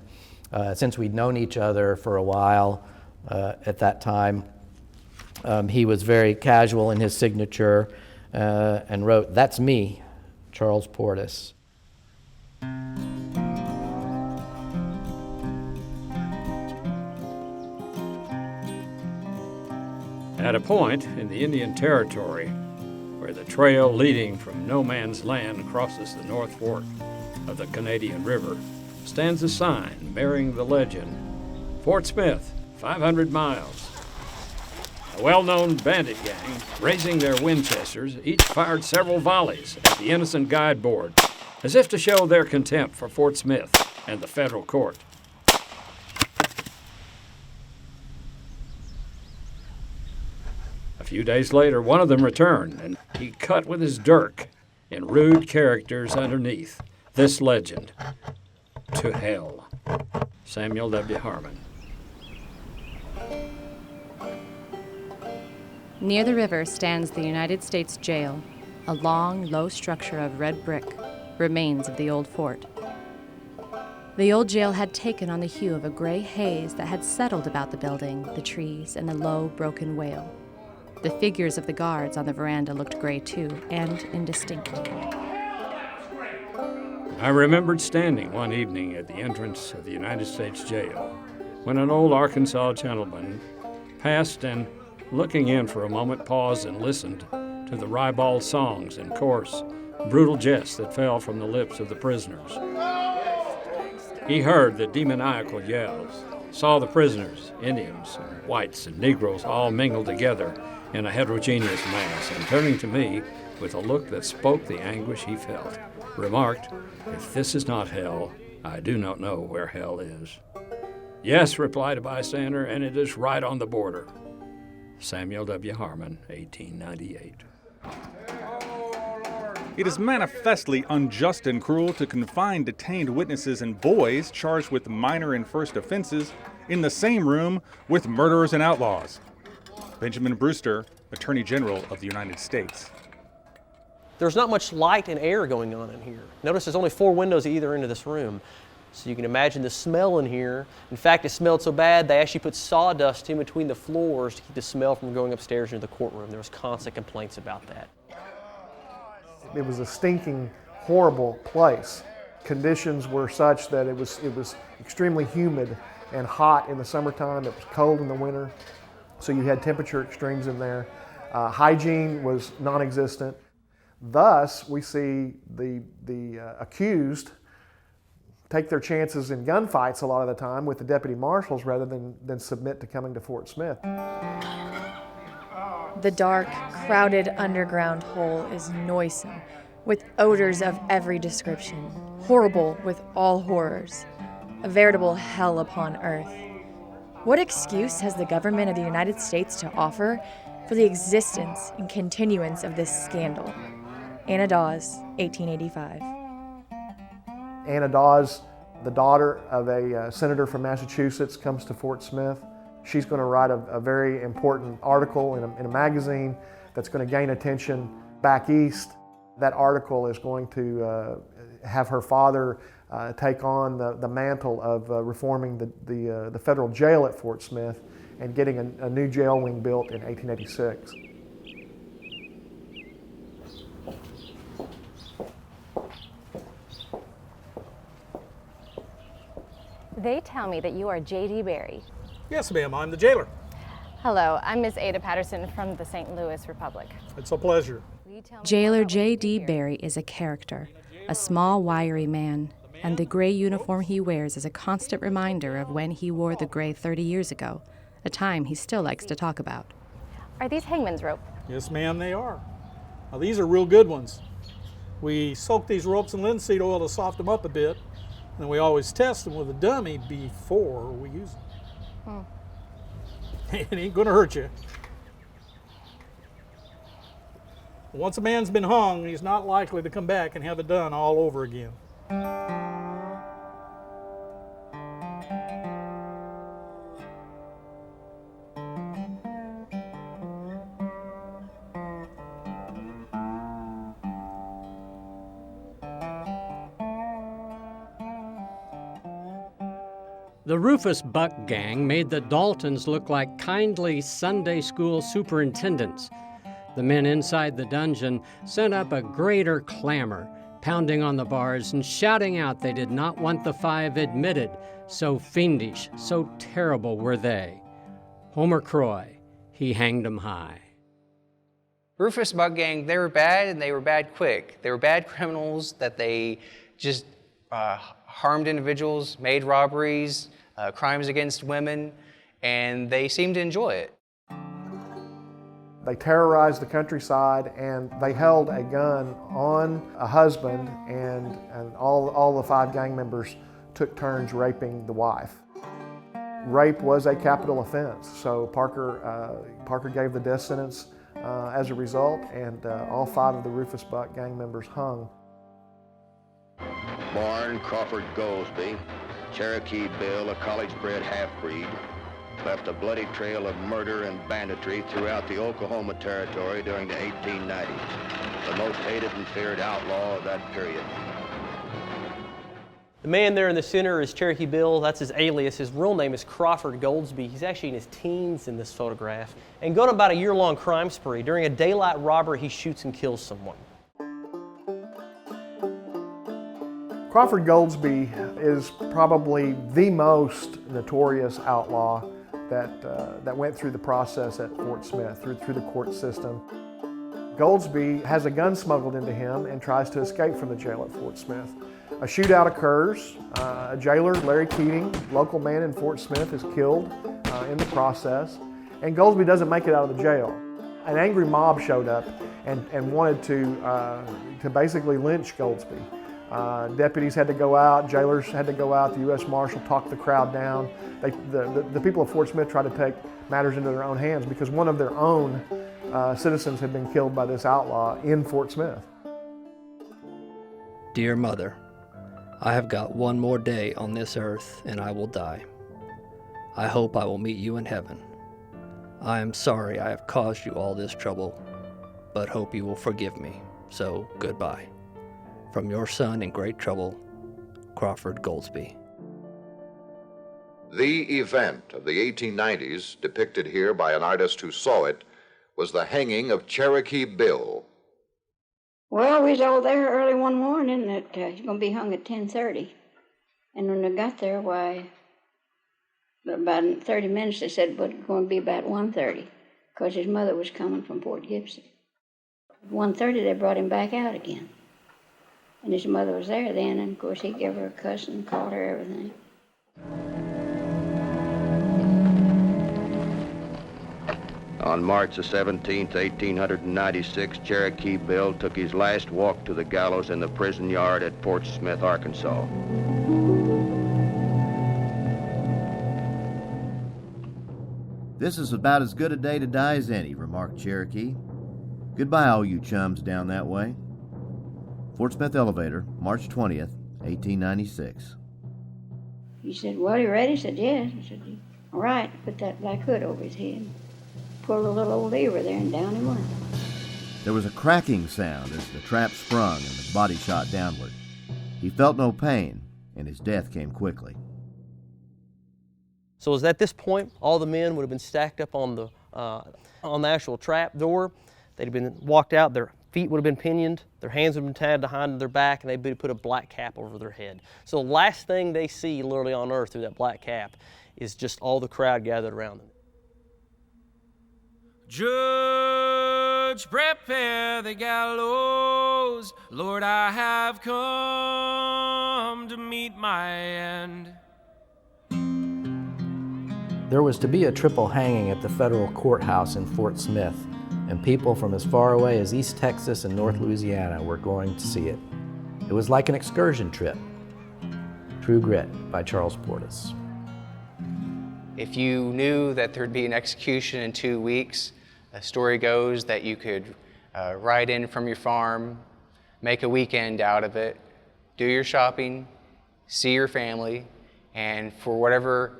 Since we'd known each other for a while at that time, he was very casual in his signature and wrote, "That's me, Charles Portis." At a point in the Indian Territory where the trail leading from no man's land crosses the North Fork of the Canadian River stands a sign bearing the legend, Fort Smith, 500 miles. A well-known bandit gang, raising their Winchesters, each fired several volleys at the innocent guide board, as if to show their contempt for Fort Smith and the federal court. A few days later, one of them returned, and he cut with his dirk in rude characters underneath this legend, "To hell, Samuel W. Harmon." Near the river stands the United States Jail, a long, low structure of red brick, remains of the old fort. The old jail had taken on the hue of a gray haze that had settled about the building, the trees, and the low, broken whale. The figures of the guards on the veranda looked gray too, and indistinct. I remembered standing one evening at the entrance of the United States Jail when an old Arkansas gentleman passed and, looking in for a moment, paused and listened to the ribald songs and coarse, brutal jests that fell from the lips of the prisoners. He heard the demoniacal yells, saw the prisoners, Indians, and whites, and Negroes all mingled together in a heterogeneous mass, and turning to me with a look that spoke the anguish he felt, remarked, "If this is not hell, I do not know where hell is." "Yes," replied a bystander, "and it is right on the border." Samuel W. Harmon, 1898. It is manifestly unjust and cruel to confine detained witnesses and boys charged with minor and first offenses in the same room with murderers and outlaws. Benjamin Brewster, Attorney General of the United States. There's not much light and air going on in here. Notice there's only 4 windows at either end of this room. So you can imagine the smell in here. In fact, it smelled so bad they actually put sawdust in between the floors to keep the smell from going upstairs into the courtroom. There was constant complaints about that. It was a stinking, horrible place. Conditions were such that it was extremely humid and hot in the summertime. It was cold in the winter. So you had temperature extremes in there. Hygiene was non-existent. Thus, we see the accused take their chances in gunfights a lot of the time with the deputy marshals rather than submit to coming to Fort Smith. The dark, crowded underground hole is noisome, with odors of every description, horrible with all horrors, a veritable hell upon earth. What excuse has the government of the United States to offer for the existence and continuance of this scandal? Anna Dawes, 1885. Anna Dawes, the daughter of a senator from Massachusetts, comes to Fort Smith. She's going to write a very important article in a magazine that's going to gain attention back east. That article is going to have her father take on the mantle of reforming the federal jail at Fort Smith and getting a new jail wing built in 1886. They tell me that you are J.D. Barry. Yes, ma'am, I'm the jailer. Hello, I'm Miss Ada Patterson from the St. Louis Republic. It's a pleasure. Jailer J.D. Barry is a character, a small, wiry man, and the gray uniform he wears is a constant reminder of when he wore the gray 30 years ago, a time he still likes to talk about. Are these hangman's rope? Yes, ma'am, they are. Now, these are real good ones. We soak these ropes in linseed oil to soften them up a bit, and we always test them with a dummy before we use them. It ain't gonna hurt you. Once a man's been hung, he's not likely to come back and have it done all over again. The Rufus Buck gang made the Daltons look like kindly Sunday school superintendents. The men inside the dungeon sent up a greater clamor, pounding on the bars and shouting out they did not want the five admitted. So fiendish, so terrible were they. Homer Croy, he hanged 'em high. Rufus Buck gang, they were bad, and they were bad quick. They were bad criminals that they just harmed individuals, made robberies, crimes against women, and they seemed to enjoy it. They terrorized the countryside, and they held a gun on a husband, and all the five gang members took turns raping the wife. Rape was a capital offense, so Parker gave the death sentence as a result, and all five of the Rufus Buck gang members hung. Born Crawford Goldsby, Cherokee Bill, a college-bred half-breed, left a bloody trail of murder and banditry throughout the Oklahoma Territory during the 1890s, the most hated and feared outlaw of that period. The man there in the center is Cherokee Bill. That's his alias. His real name is Crawford Goldsby. He's actually in his teens in this photograph. And going about a year-long crime spree. During a daylight robbery, he shoots and kills someone. Crawford Goldsby is probably the most notorious outlaw that went through the process at Fort Smith, through the court system. Goldsby has a gun smuggled into him and tries to escape from the jail at Fort Smith. A shootout occurs. A jailer, Larry Keating, local man in Fort Smith, is killed in the process, and Goldsby doesn't make it out of the jail. An angry mob showed up and wanted to basically lynch Goldsby. Deputies had to go out, jailers had to go out, the U.S. Marshal talked the crowd down. The people of Fort Smith tried to take matters into their own hands because one of their own citizens had been killed by this outlaw in Fort Smith. Dear Mother, I have got one more day on this earth and I will die. I hope I will meet you in heaven. I am sorry I have caused you all this trouble, but hope you will forgive me. So goodbye. From your son in great trouble, Crawford Goldsby. The event of the 1890s, depicted here by an artist who saw it, was the hanging of Cherokee Bill. Well, we was all there early one morning that he's going to be hung at 10:30. And when I got there, about 30 minutes, they said, but it's going to be about 1:30 because his mother was coming from Fort Gibson. 1:30, they brought him back out again. And his mother was there then, and of course he gave her a cuss and called her everything. On March the 17th, 1896, Cherokee Bill took his last walk to the gallows in the prison yard at Fort Smith, Arkansas. This is about as good a day to die as any, remarked Cherokee. Goodbye, all you chums down that way. Fort Smith Elevator, March 20th, 1896. He said, well, you ready? I said, yes. I said, all right, put that black hood over his head. Pulled a little old lever there and down he went. There was a cracking sound as the trap sprung and the body shot downward. He felt no pain, and his death came quickly. So it was at this point, all the men would have been stacked up on the actual trap door. They'd have been walked out, their feet would have been pinioned, their hands would have been tied behind their back, and they'd put a black cap over their head. So the last thing they see literally on earth through that black cap is just all the crowd gathered around them. Judge, prepare the gallows. Lord, I have come to meet my end. There was to be a triple hanging at the federal courthouse in Fort Smith, and people from as far away as East Texas and North Louisiana were going to see it. It was like an excursion trip. True Grit by Charles Portis. If you knew that there'd be an execution in 2 weeks, the story goes that you could ride in from your farm, make a weekend out of it, do your shopping, see your family, and for whatever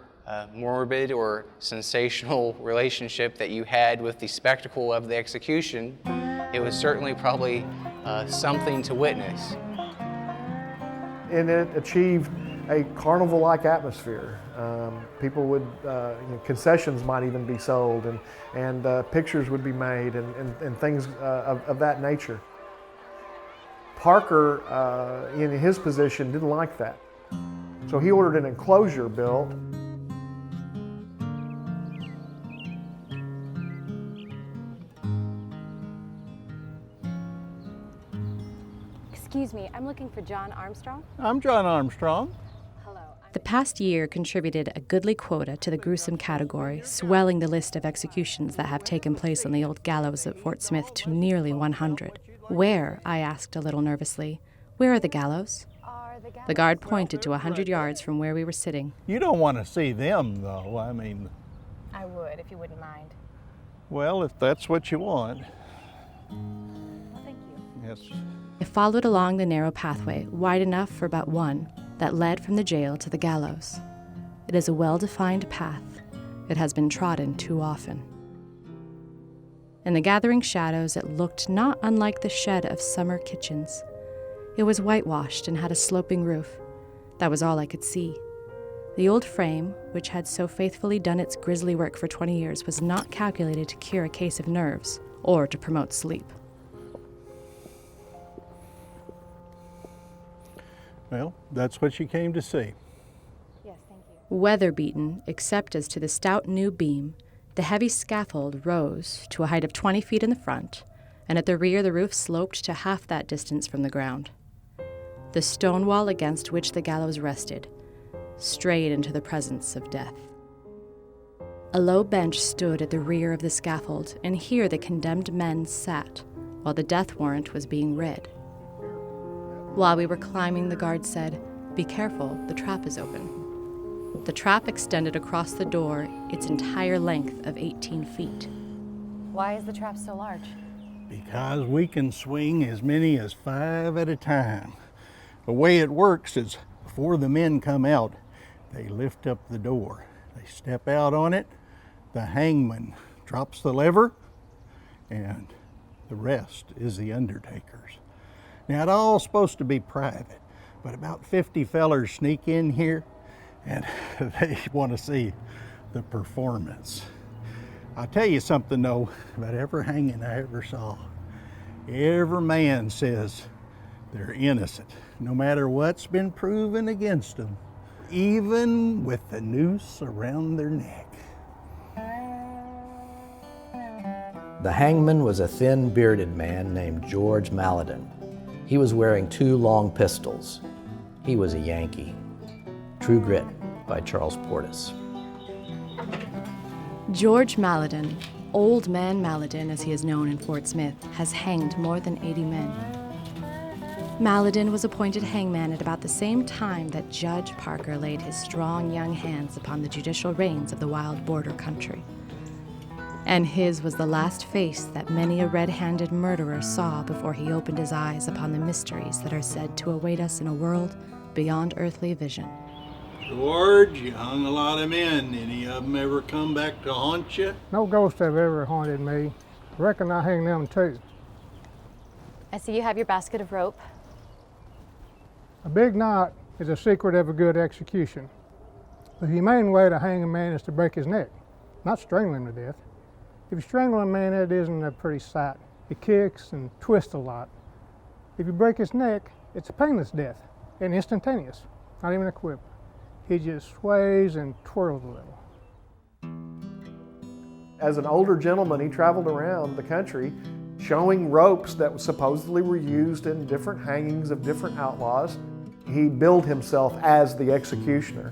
morbid or sensational relationship that you had with the spectacle of the execution, it was certainly probably something to witness. And it achieved a carnival-like atmosphere. People would, concessions might even be sold, and pictures would be made, and things of that nature. Parker, in his position, didn't like that. So he ordered an enclosure built. Excuse me, I'm looking for John Armstrong. I'm John Armstrong. The past year contributed a goodly quota to the gruesome category, swelling the list of executions that have taken place on the old gallows at Fort Smith to nearly 100. Where, I asked a little nervously, where are the gallows? The guard pointed to 100 yards from where we were sitting. You don't want to see them, though. I mean... I would, if you wouldn't mind. Well, if that's what you want. Well, thank you. Yes. I followed along the narrow pathway, wide enough for but one, that led from the jail to the gallows. It is a well-defined path. It has been trodden too often. In the gathering shadows, it looked not unlike the shed of summer kitchens. It was whitewashed and had a sloping roof. That was all I could see. The old frame, which had so faithfully done its grisly work for 20 years, was not calculated to cure a case of nerves or to promote sleep. Well, that's what you came to see. Yes, thank you. Weather-beaten, except as to the stout new beam, the heavy scaffold rose to a height of 20 feet in the front, and at the rear the roof sloped to half that distance from the ground. The stone wall against which the gallows rested strayed into the presence of death. A low bench stood at the rear of the scaffold, and here the condemned men sat while the death warrant was being read. While we were climbing, the guard said, "Be careful, the trap is open." The trap extended across the door its entire length of 18 feet. Why is the trap so large? Because we can swing as many as 5 at a time. The way it works is before the men come out, they lift up the door. They step out on it, the hangman drops the lever, and the rest is the undertaker's. Now, it's all supposed to be private, but about 50 fellers sneak in here, and they want to see the performance. I'll tell you something, though, about every hanging I ever saw. Every man says they're innocent, no matter what's been proven against them, even with the noose around their neck. The hangman was a thin, bearded man named George Malladin. He was wearing 2 long pistols. He was a Yankee. True Grit by Charles Portis. George Malladin, Old Man Malladin as he is known in Fort Smith, has hanged more than 80 men. Malladin was appointed hangman at about the same time that Judge Parker laid his strong young hands upon the judicial reins of the wild border country. And his was the last face that many a red-handed murderer saw before he opened his eyes upon the mysteries that are said to await us in a world beyond earthly vision. George, you hung a lot of men. Any of them ever come back to haunt you? No ghosts have ever haunted me. Reckon I hang them too. I see you have your basket of rope. A big knot is a secret of a good execution. The humane way to hang a man is to break his neck, not strangle him to death. If you strangle a man, that isn't a pretty sight. He kicks and twists a lot. If you break his neck, it's a painless death and instantaneous, not even a quip. He just sways and twirls a little. As an older gentleman, he traveled around the country showing ropes that supposedly were used in different hangings of different outlaws. He billed himself as the executioner.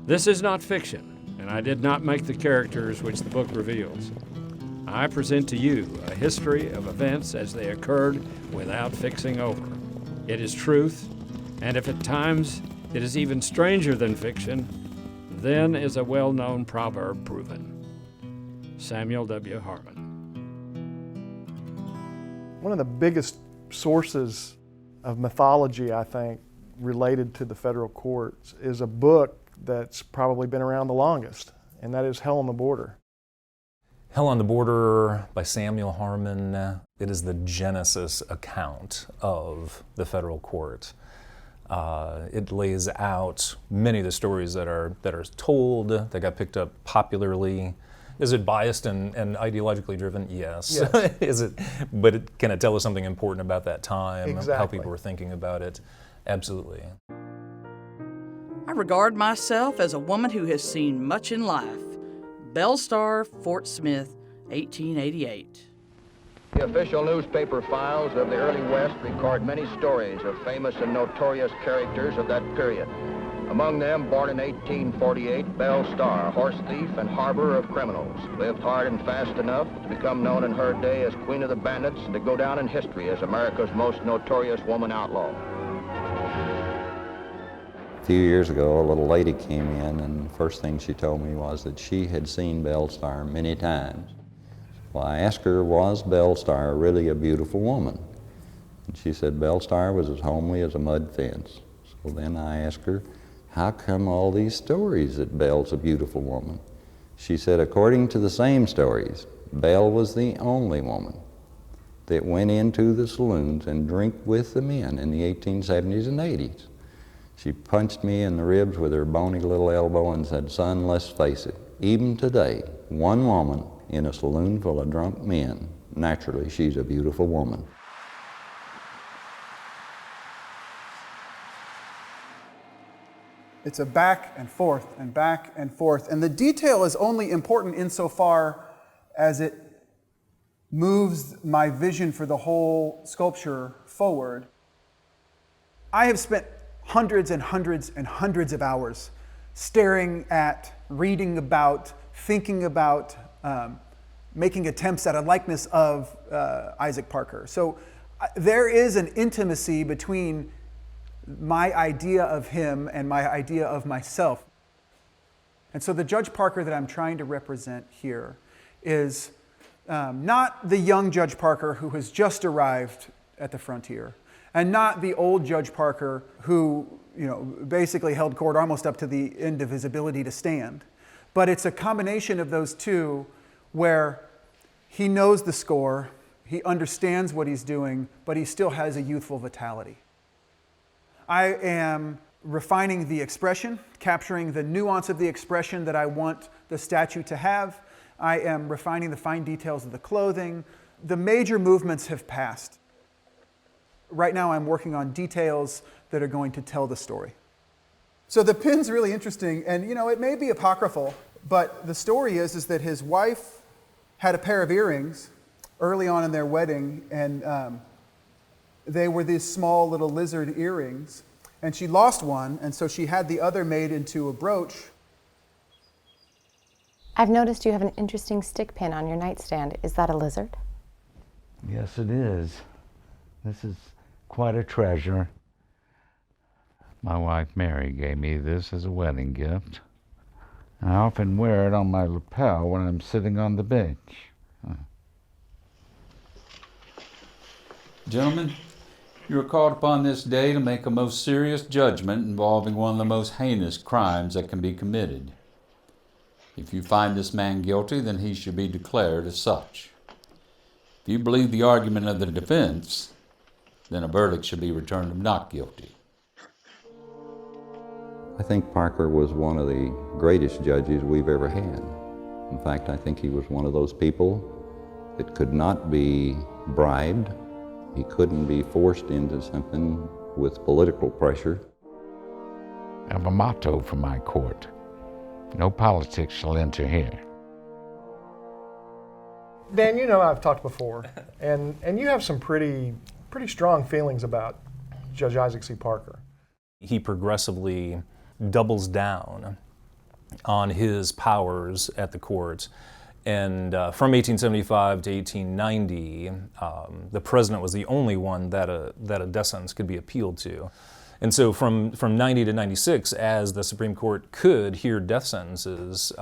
This is not fiction, and I did not make the characters which the book reveals. I present to you a history of events as they occurred without fixing over. It is truth, and if at times it is even stranger than fiction, then is a well-known proverb proven. Samuel W. Harmon. One of the biggest sources of mythology, I think, related to the federal courts is a book that's probably been around the longest, and that is Hell on the Border. Hell on the Border by Samuel Harmon. It is the Genesis account of the federal court. It lays out many of the stories that are told, that got picked up popularly. Is it biased and ideologically driven? Yes. Yes. But can it tell us something important about that time? Exactly. How people were thinking about it? Absolutely. I regard myself as a woman who has seen much in life. Bell Star, Fort Smith, 1888. The official newspaper files of the early West record many stories of famous and notorious characters of that period. Among them, born in 1848, Belle Starr, horse thief and harborer of criminals, lived hard and fast enough to become known in her day as Queen of the Bandits and to go down in history as America's most notorious woman outlaw. A few years ago, a little lady came in, and the first thing she told me was that she had seen Belle Starr many times. Well, I asked her, was Belle Starr really a beautiful woman? And she said Belle Starr was as homely as a mud fence. So then I asked her, how come all these stories that Belle's a beautiful woman? She said, according to the same stories, Belle was the only woman that went into the saloons and drank with the men in the 1870s and 80s. She punched me in the ribs with her bony little elbow and said, son, let's face it, even today, one woman in a saloon full of drunk men, naturally she's a beautiful woman. It's a back and forth and back and forth. And the detail is only important insofar as it moves my vision for the whole sculpture forward. I have spent hundreds and hundreds and hundreds of hours staring at, reading about, thinking about, making attempts at a likeness of Isaac Parker. So there is an intimacy between my idea of him and my idea of myself. And so the Judge Parker that I'm trying to represent here is not the young Judge Parker who has just arrived at the frontier, and not the old Judge Parker who, basically held court almost up to the end of his ability to stand. But it's a combination of those two where he knows the score, he understands what he's doing, but he still has a youthful vitality. I am refining the expression, capturing the nuance of the expression that I want the statue to have. I am refining the fine details of the clothing. The major movements have passed. Right now I'm working on details that are going to tell the story. So the pin's really interesting, and it may be apocryphal, but the story is that his wife had a pair of earrings early on in their wedding, and they were these small little lizard earrings, and she lost one, and so she had the other made into a brooch. I've noticed you have an interesting stick pin on your nightstand. Is that a lizard? Yes, it is. This is quite a treasure. My wife Mary gave me this as a wedding gift. I often wear it on my lapel when I'm sitting on the bench. Gentlemen, you are called upon this day to make a most serious judgment involving one of the most heinous crimes that can be committed. If you find this man guilty, then he should be declared as such. If you believe the argument of the defense, then a verdict should be returned of not guilty. I think Parker was one of the greatest judges we've ever had. In fact, I think he was one of those people that could not be bribed. He couldn't be forced into something with political pressure. I have a motto for my court. No politics shall enter here. Dan, I've talked before, and you have some pretty strong feelings about Judge Isaac C. Parker. He progressively doubles down on his powers at the court. And from 1875 to 1890, the president was the only one that a death sentence could be appealed to. And so from 90 to 96, as the Supreme Court could hear death sentences,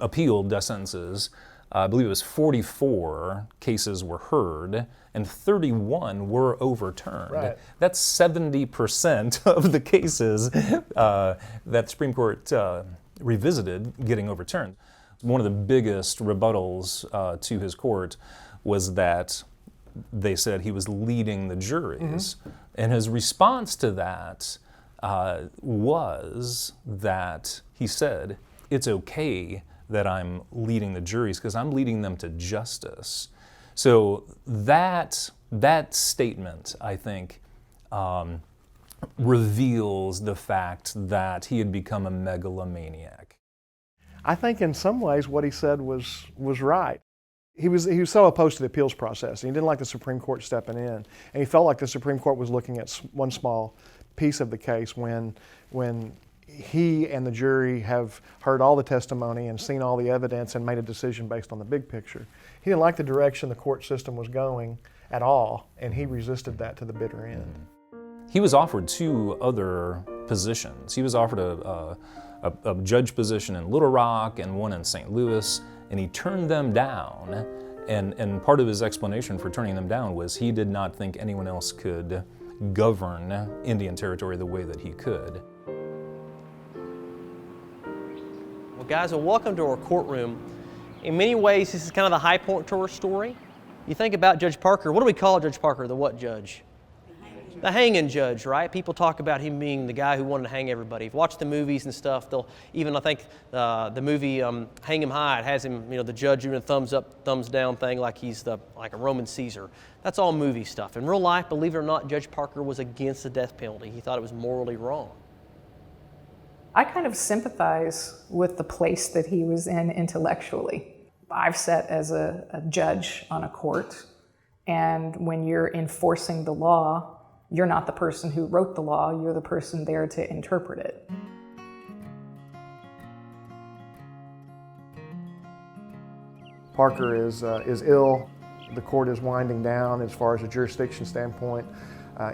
appealed death sentences, I believe it was 44 cases were heard, and 31 were overturned. Right. That's 70% of the cases that Supreme Court revisited getting overturned. One of the biggest rebuttals to his court was that they said he was leading the juries. And his response to that was that he said, it's okay that I'm leading the juries because I'm leading them to justice. So that statement, I think, reveals the fact that he had become a megalomaniac. I think in some ways what he said was right. He was so opposed to the appeals process. He didn't like the Supreme Court stepping in. And he felt like the Supreme Court was looking at one small piece of the case when he and the jury have heard all the testimony and seen all the evidence and made a decision based on the big picture. He didn't like the direction the court system was going at all, and he resisted that to the bitter end. He was offered 2 other positions. He was offered a judge position in Little Rock and one in St. Louis, and he turned them down. And part of his explanation for turning them down was he did not think anyone else could govern Indian Territory the way that he could. Well, guys, welcome to our courtroom. In many ways, this is kind of the high point to our story. You think about Judge Parker. What do we call Judge Parker? The what judge? The hanging judge, right? People talk about him being the guy who wanted to hang everybody. If you watch the movies and stuff, they'll even, I think, the movie Hang 'Em High, it has him, the judge doing a thumbs up, thumbs down thing like he's like a Roman Caesar. That's all movie stuff. In real life, believe it or not, Judge Parker was against the death penalty. He thought it was morally wrong. I kind of sympathize with the place that he was in intellectually. I've sat as a judge on a court, and when you're enforcing the law, you're not the person who wrote the law, you're the person there to interpret it. Parker is ill. The court is winding down as far as a jurisdiction standpoint.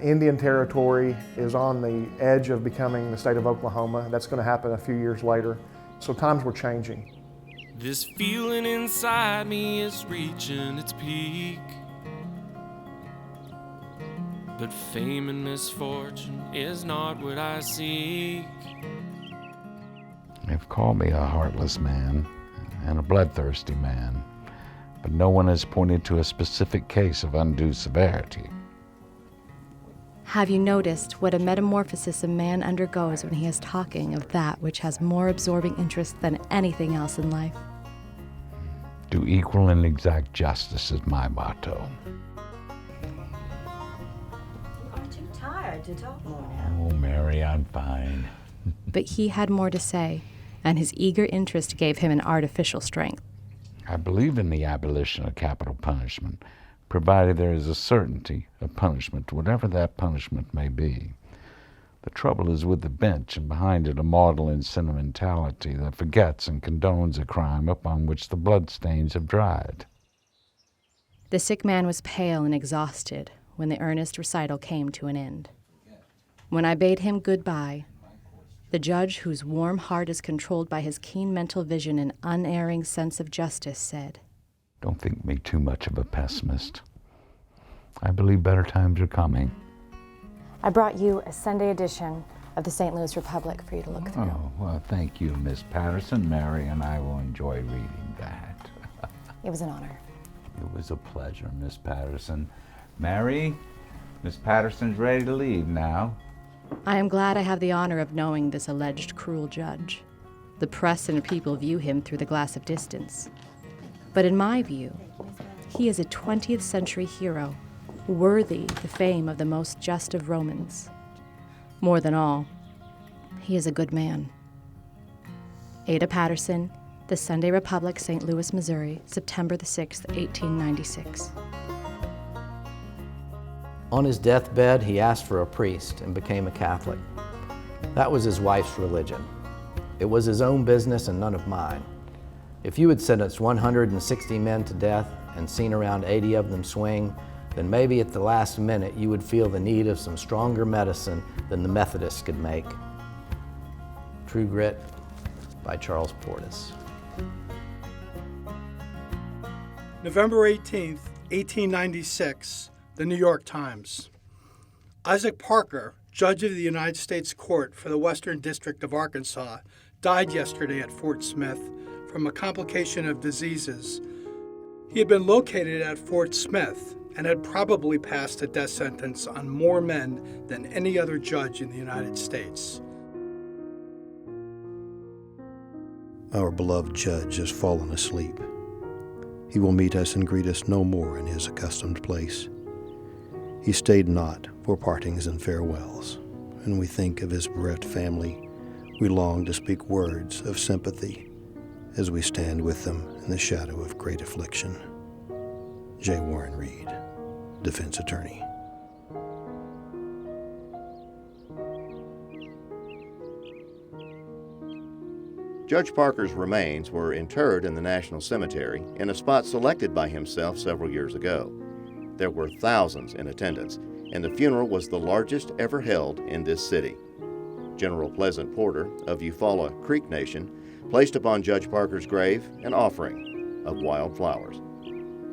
Indian Territory is on the edge of becoming the state of Oklahoma. That's going to happen a few years later. So times were changing. This feeling inside me is reaching its peak. But fame and misfortune is not what I seek. They've called me a heartless man and a bloodthirsty man, but no one has pointed to a specific case of undue severity. Have you noticed what a metamorphosis a man undergoes when he is talking of that which has more absorbing interest than anything else in life? Do equal and exact justice is my motto. To talk more now. Oh, Mary, I'm fine. But he had more to say, and his eager interest gave him an artificial strength. I believe in the abolition of capital punishment, provided there is a certainty of punishment, whatever that punishment may be. The trouble is with the bench, and behind it a maudlin sentimentality that forgets and condones a crime upon which the bloodstains have dried. The sick man was pale and exhausted when the earnest recital came to an end. When I bade him goodbye, the judge, whose warm heart is controlled by his keen mental vision and unerring sense of justice, said, Don't think me too much of a pessimist. I believe better times are coming. I brought you a Sunday edition of the St. Louis Republic for you to look through. Oh, well, thank you, Miss Patterson. Mary and I will enjoy reading that. It was an honor. It was a pleasure, Miss Patterson. Mary, Miss Patterson's ready to leave now. I am glad I have the honor of knowing this alleged cruel judge. The press and people view him through the glass of distance. But in my view, he is a 20th century hero, worthy the fame of the most just of Romans. More than all, he is a good man. Ada Patterson, The Sunday Republic, St. Louis, Missouri, September the 6th, 1896. On his deathbed, he asked for a priest and became a Catholic. That was his wife's religion. It was his own business and none of mine. If you had sentenced 160 men to death and seen around 80 of them swing, then maybe at the last minute you would feel the need of some stronger medicine than the Methodists could make. True Grit by Charles Portis. November 18th, 1896. The New York Times. Isaac Parker, judge of the United States Court for the Western District of Arkansas, died yesterday at Fort Smith from a complication of diseases. He had been located at Fort Smith and had probably passed a death sentence on more men than any other judge in the United States. Our beloved judge has fallen asleep. He will meet us and greet us no more in his accustomed place. He stayed not for partings and farewells. When we think of his bereft family, we long to speak words of sympathy as we stand with them in the shadow of great affliction. J. Warren Reed, Defense Attorney. Judge Parker's remains were interred in the National Cemetery in a spot selected by himself several years ago. There were thousands in attendance, and the funeral was the largest ever held in this city. General Pleasant Porter of Eufaula Creek Nation placed upon Judge Parker's grave an offering of wild flowers.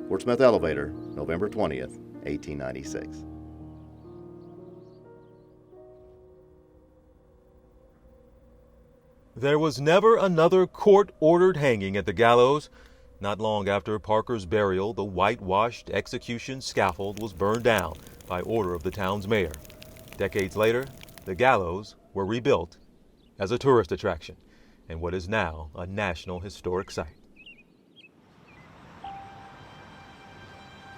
Fort Smith Elevator, November 20th, 1896. There was never another court-ordered hanging at the gallows. Not long after Parker's burial, the whitewashed execution scaffold was burned down by order of the town's mayor. Decades later, the gallows were rebuilt as a tourist attraction and what is now a National Historic Site.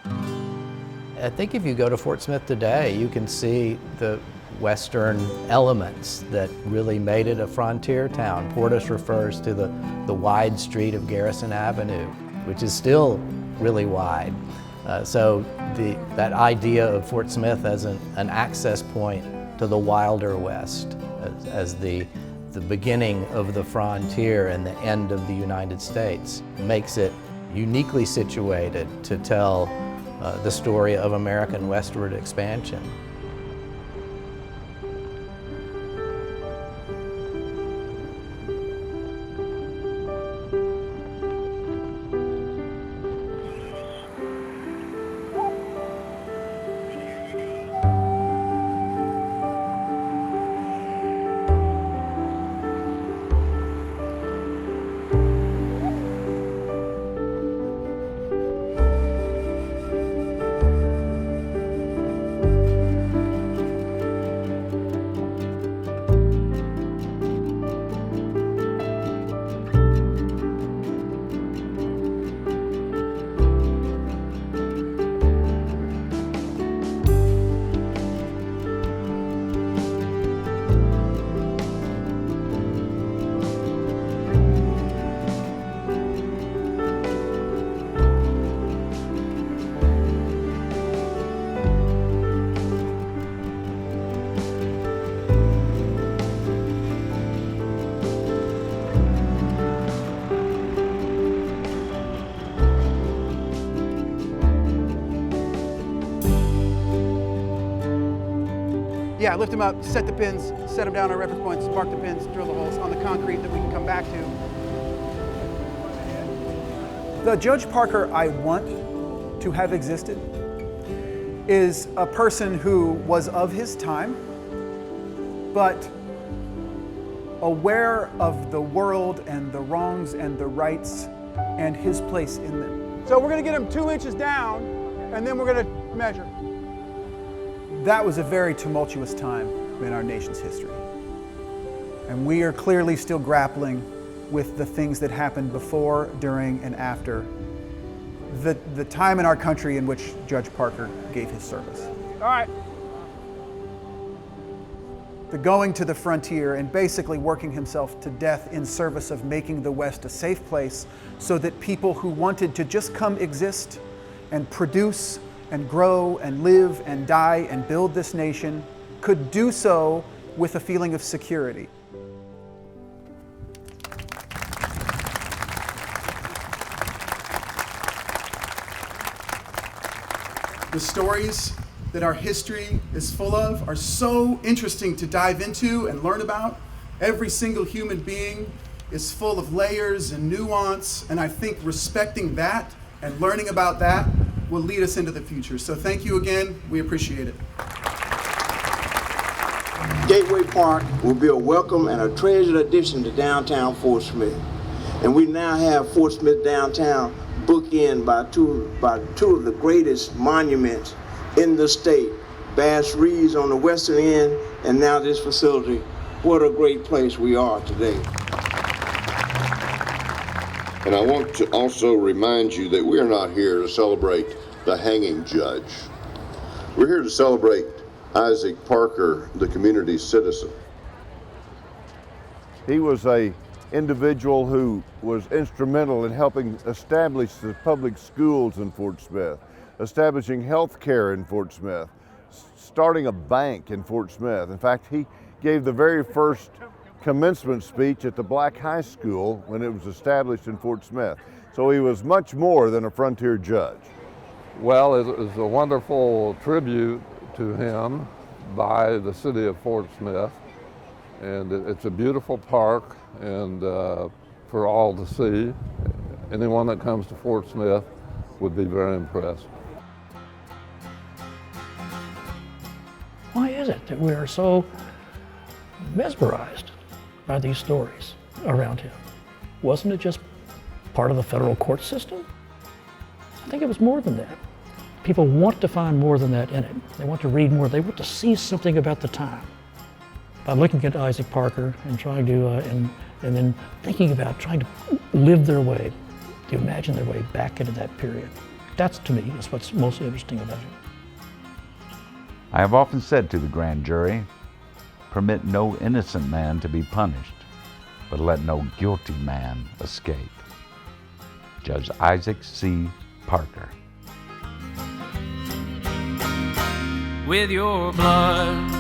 I think if you go to Fort Smith today, you can see the Western elements that really made it a frontier town. Portis refers to the wide street of Garrison Avenue, which is still really wide. So that idea of Fort Smith as an access point to the wilder West, as the beginning of the frontier and the end of the United States, makes it uniquely situated to tell the story of American westward expansion. Yeah, lift them up, set the pins, set them down on reference points, mark the pins, drill the holes on the concrete that we can come back to. The Judge Parker I want to have existed is a person who was of his time, but aware of the world and the wrongs and the rights and his place in them. So we're gonna get him 2 inches down, and then we're gonna measure. That was a very tumultuous time in our nation's history. And we are clearly still grappling with the things that happened before, during, and after the time in our country in which Judge Parker gave his service. All right. The going to the frontier and basically working himself to death in service of making the West a safe place so that people who wanted to just come exist and produce and grow and live and die and build this nation could do so with a feeling of security. The stories that our history is full of are so interesting to dive into and learn about. Every single human being is full of layers and nuance, and I think respecting that and learning about that will lead us into the future. So thank you again, we appreciate it. Gateway Park will be a welcome and a treasured addition to downtown Fort Smith. And we now have Fort Smith downtown bookended by two of the greatest monuments in the state. Bass Reeves on the western end, and now this facility. What a great place we are today. And I want to also remind you that we are not here to celebrate the hanging judge. We're here to celebrate Isaac Parker, the community citizen. He was an individual who was instrumental in helping establish the public schools in Fort Smith, establishing health care in Fort Smith, starting a bank in Fort Smith. In fact, he gave the very first commencement speech at the Black High School when it was established in Fort Smith. So he was much more than a frontier judge. Well, it was a wonderful tribute to him by the city of Fort Smith. And it's a beautiful park, and for all to see. Anyone that comes to Fort Smith would be very impressed. Why is it that we are so mesmerized by these stories around him? Wasn't it just part of the federal court system? I think it was more than that. People want to find more than that in it. They want to read more. They want to see something about the time. By looking at Isaac Parker and trying to, and then thinking about trying to live their way, to imagine their way back into that period. That's, to me, is what's most interesting about him. I have often said to the grand jury, permit no innocent man to be punished, but let no guilty man escape. Judge Isaac C. Parker. With your blood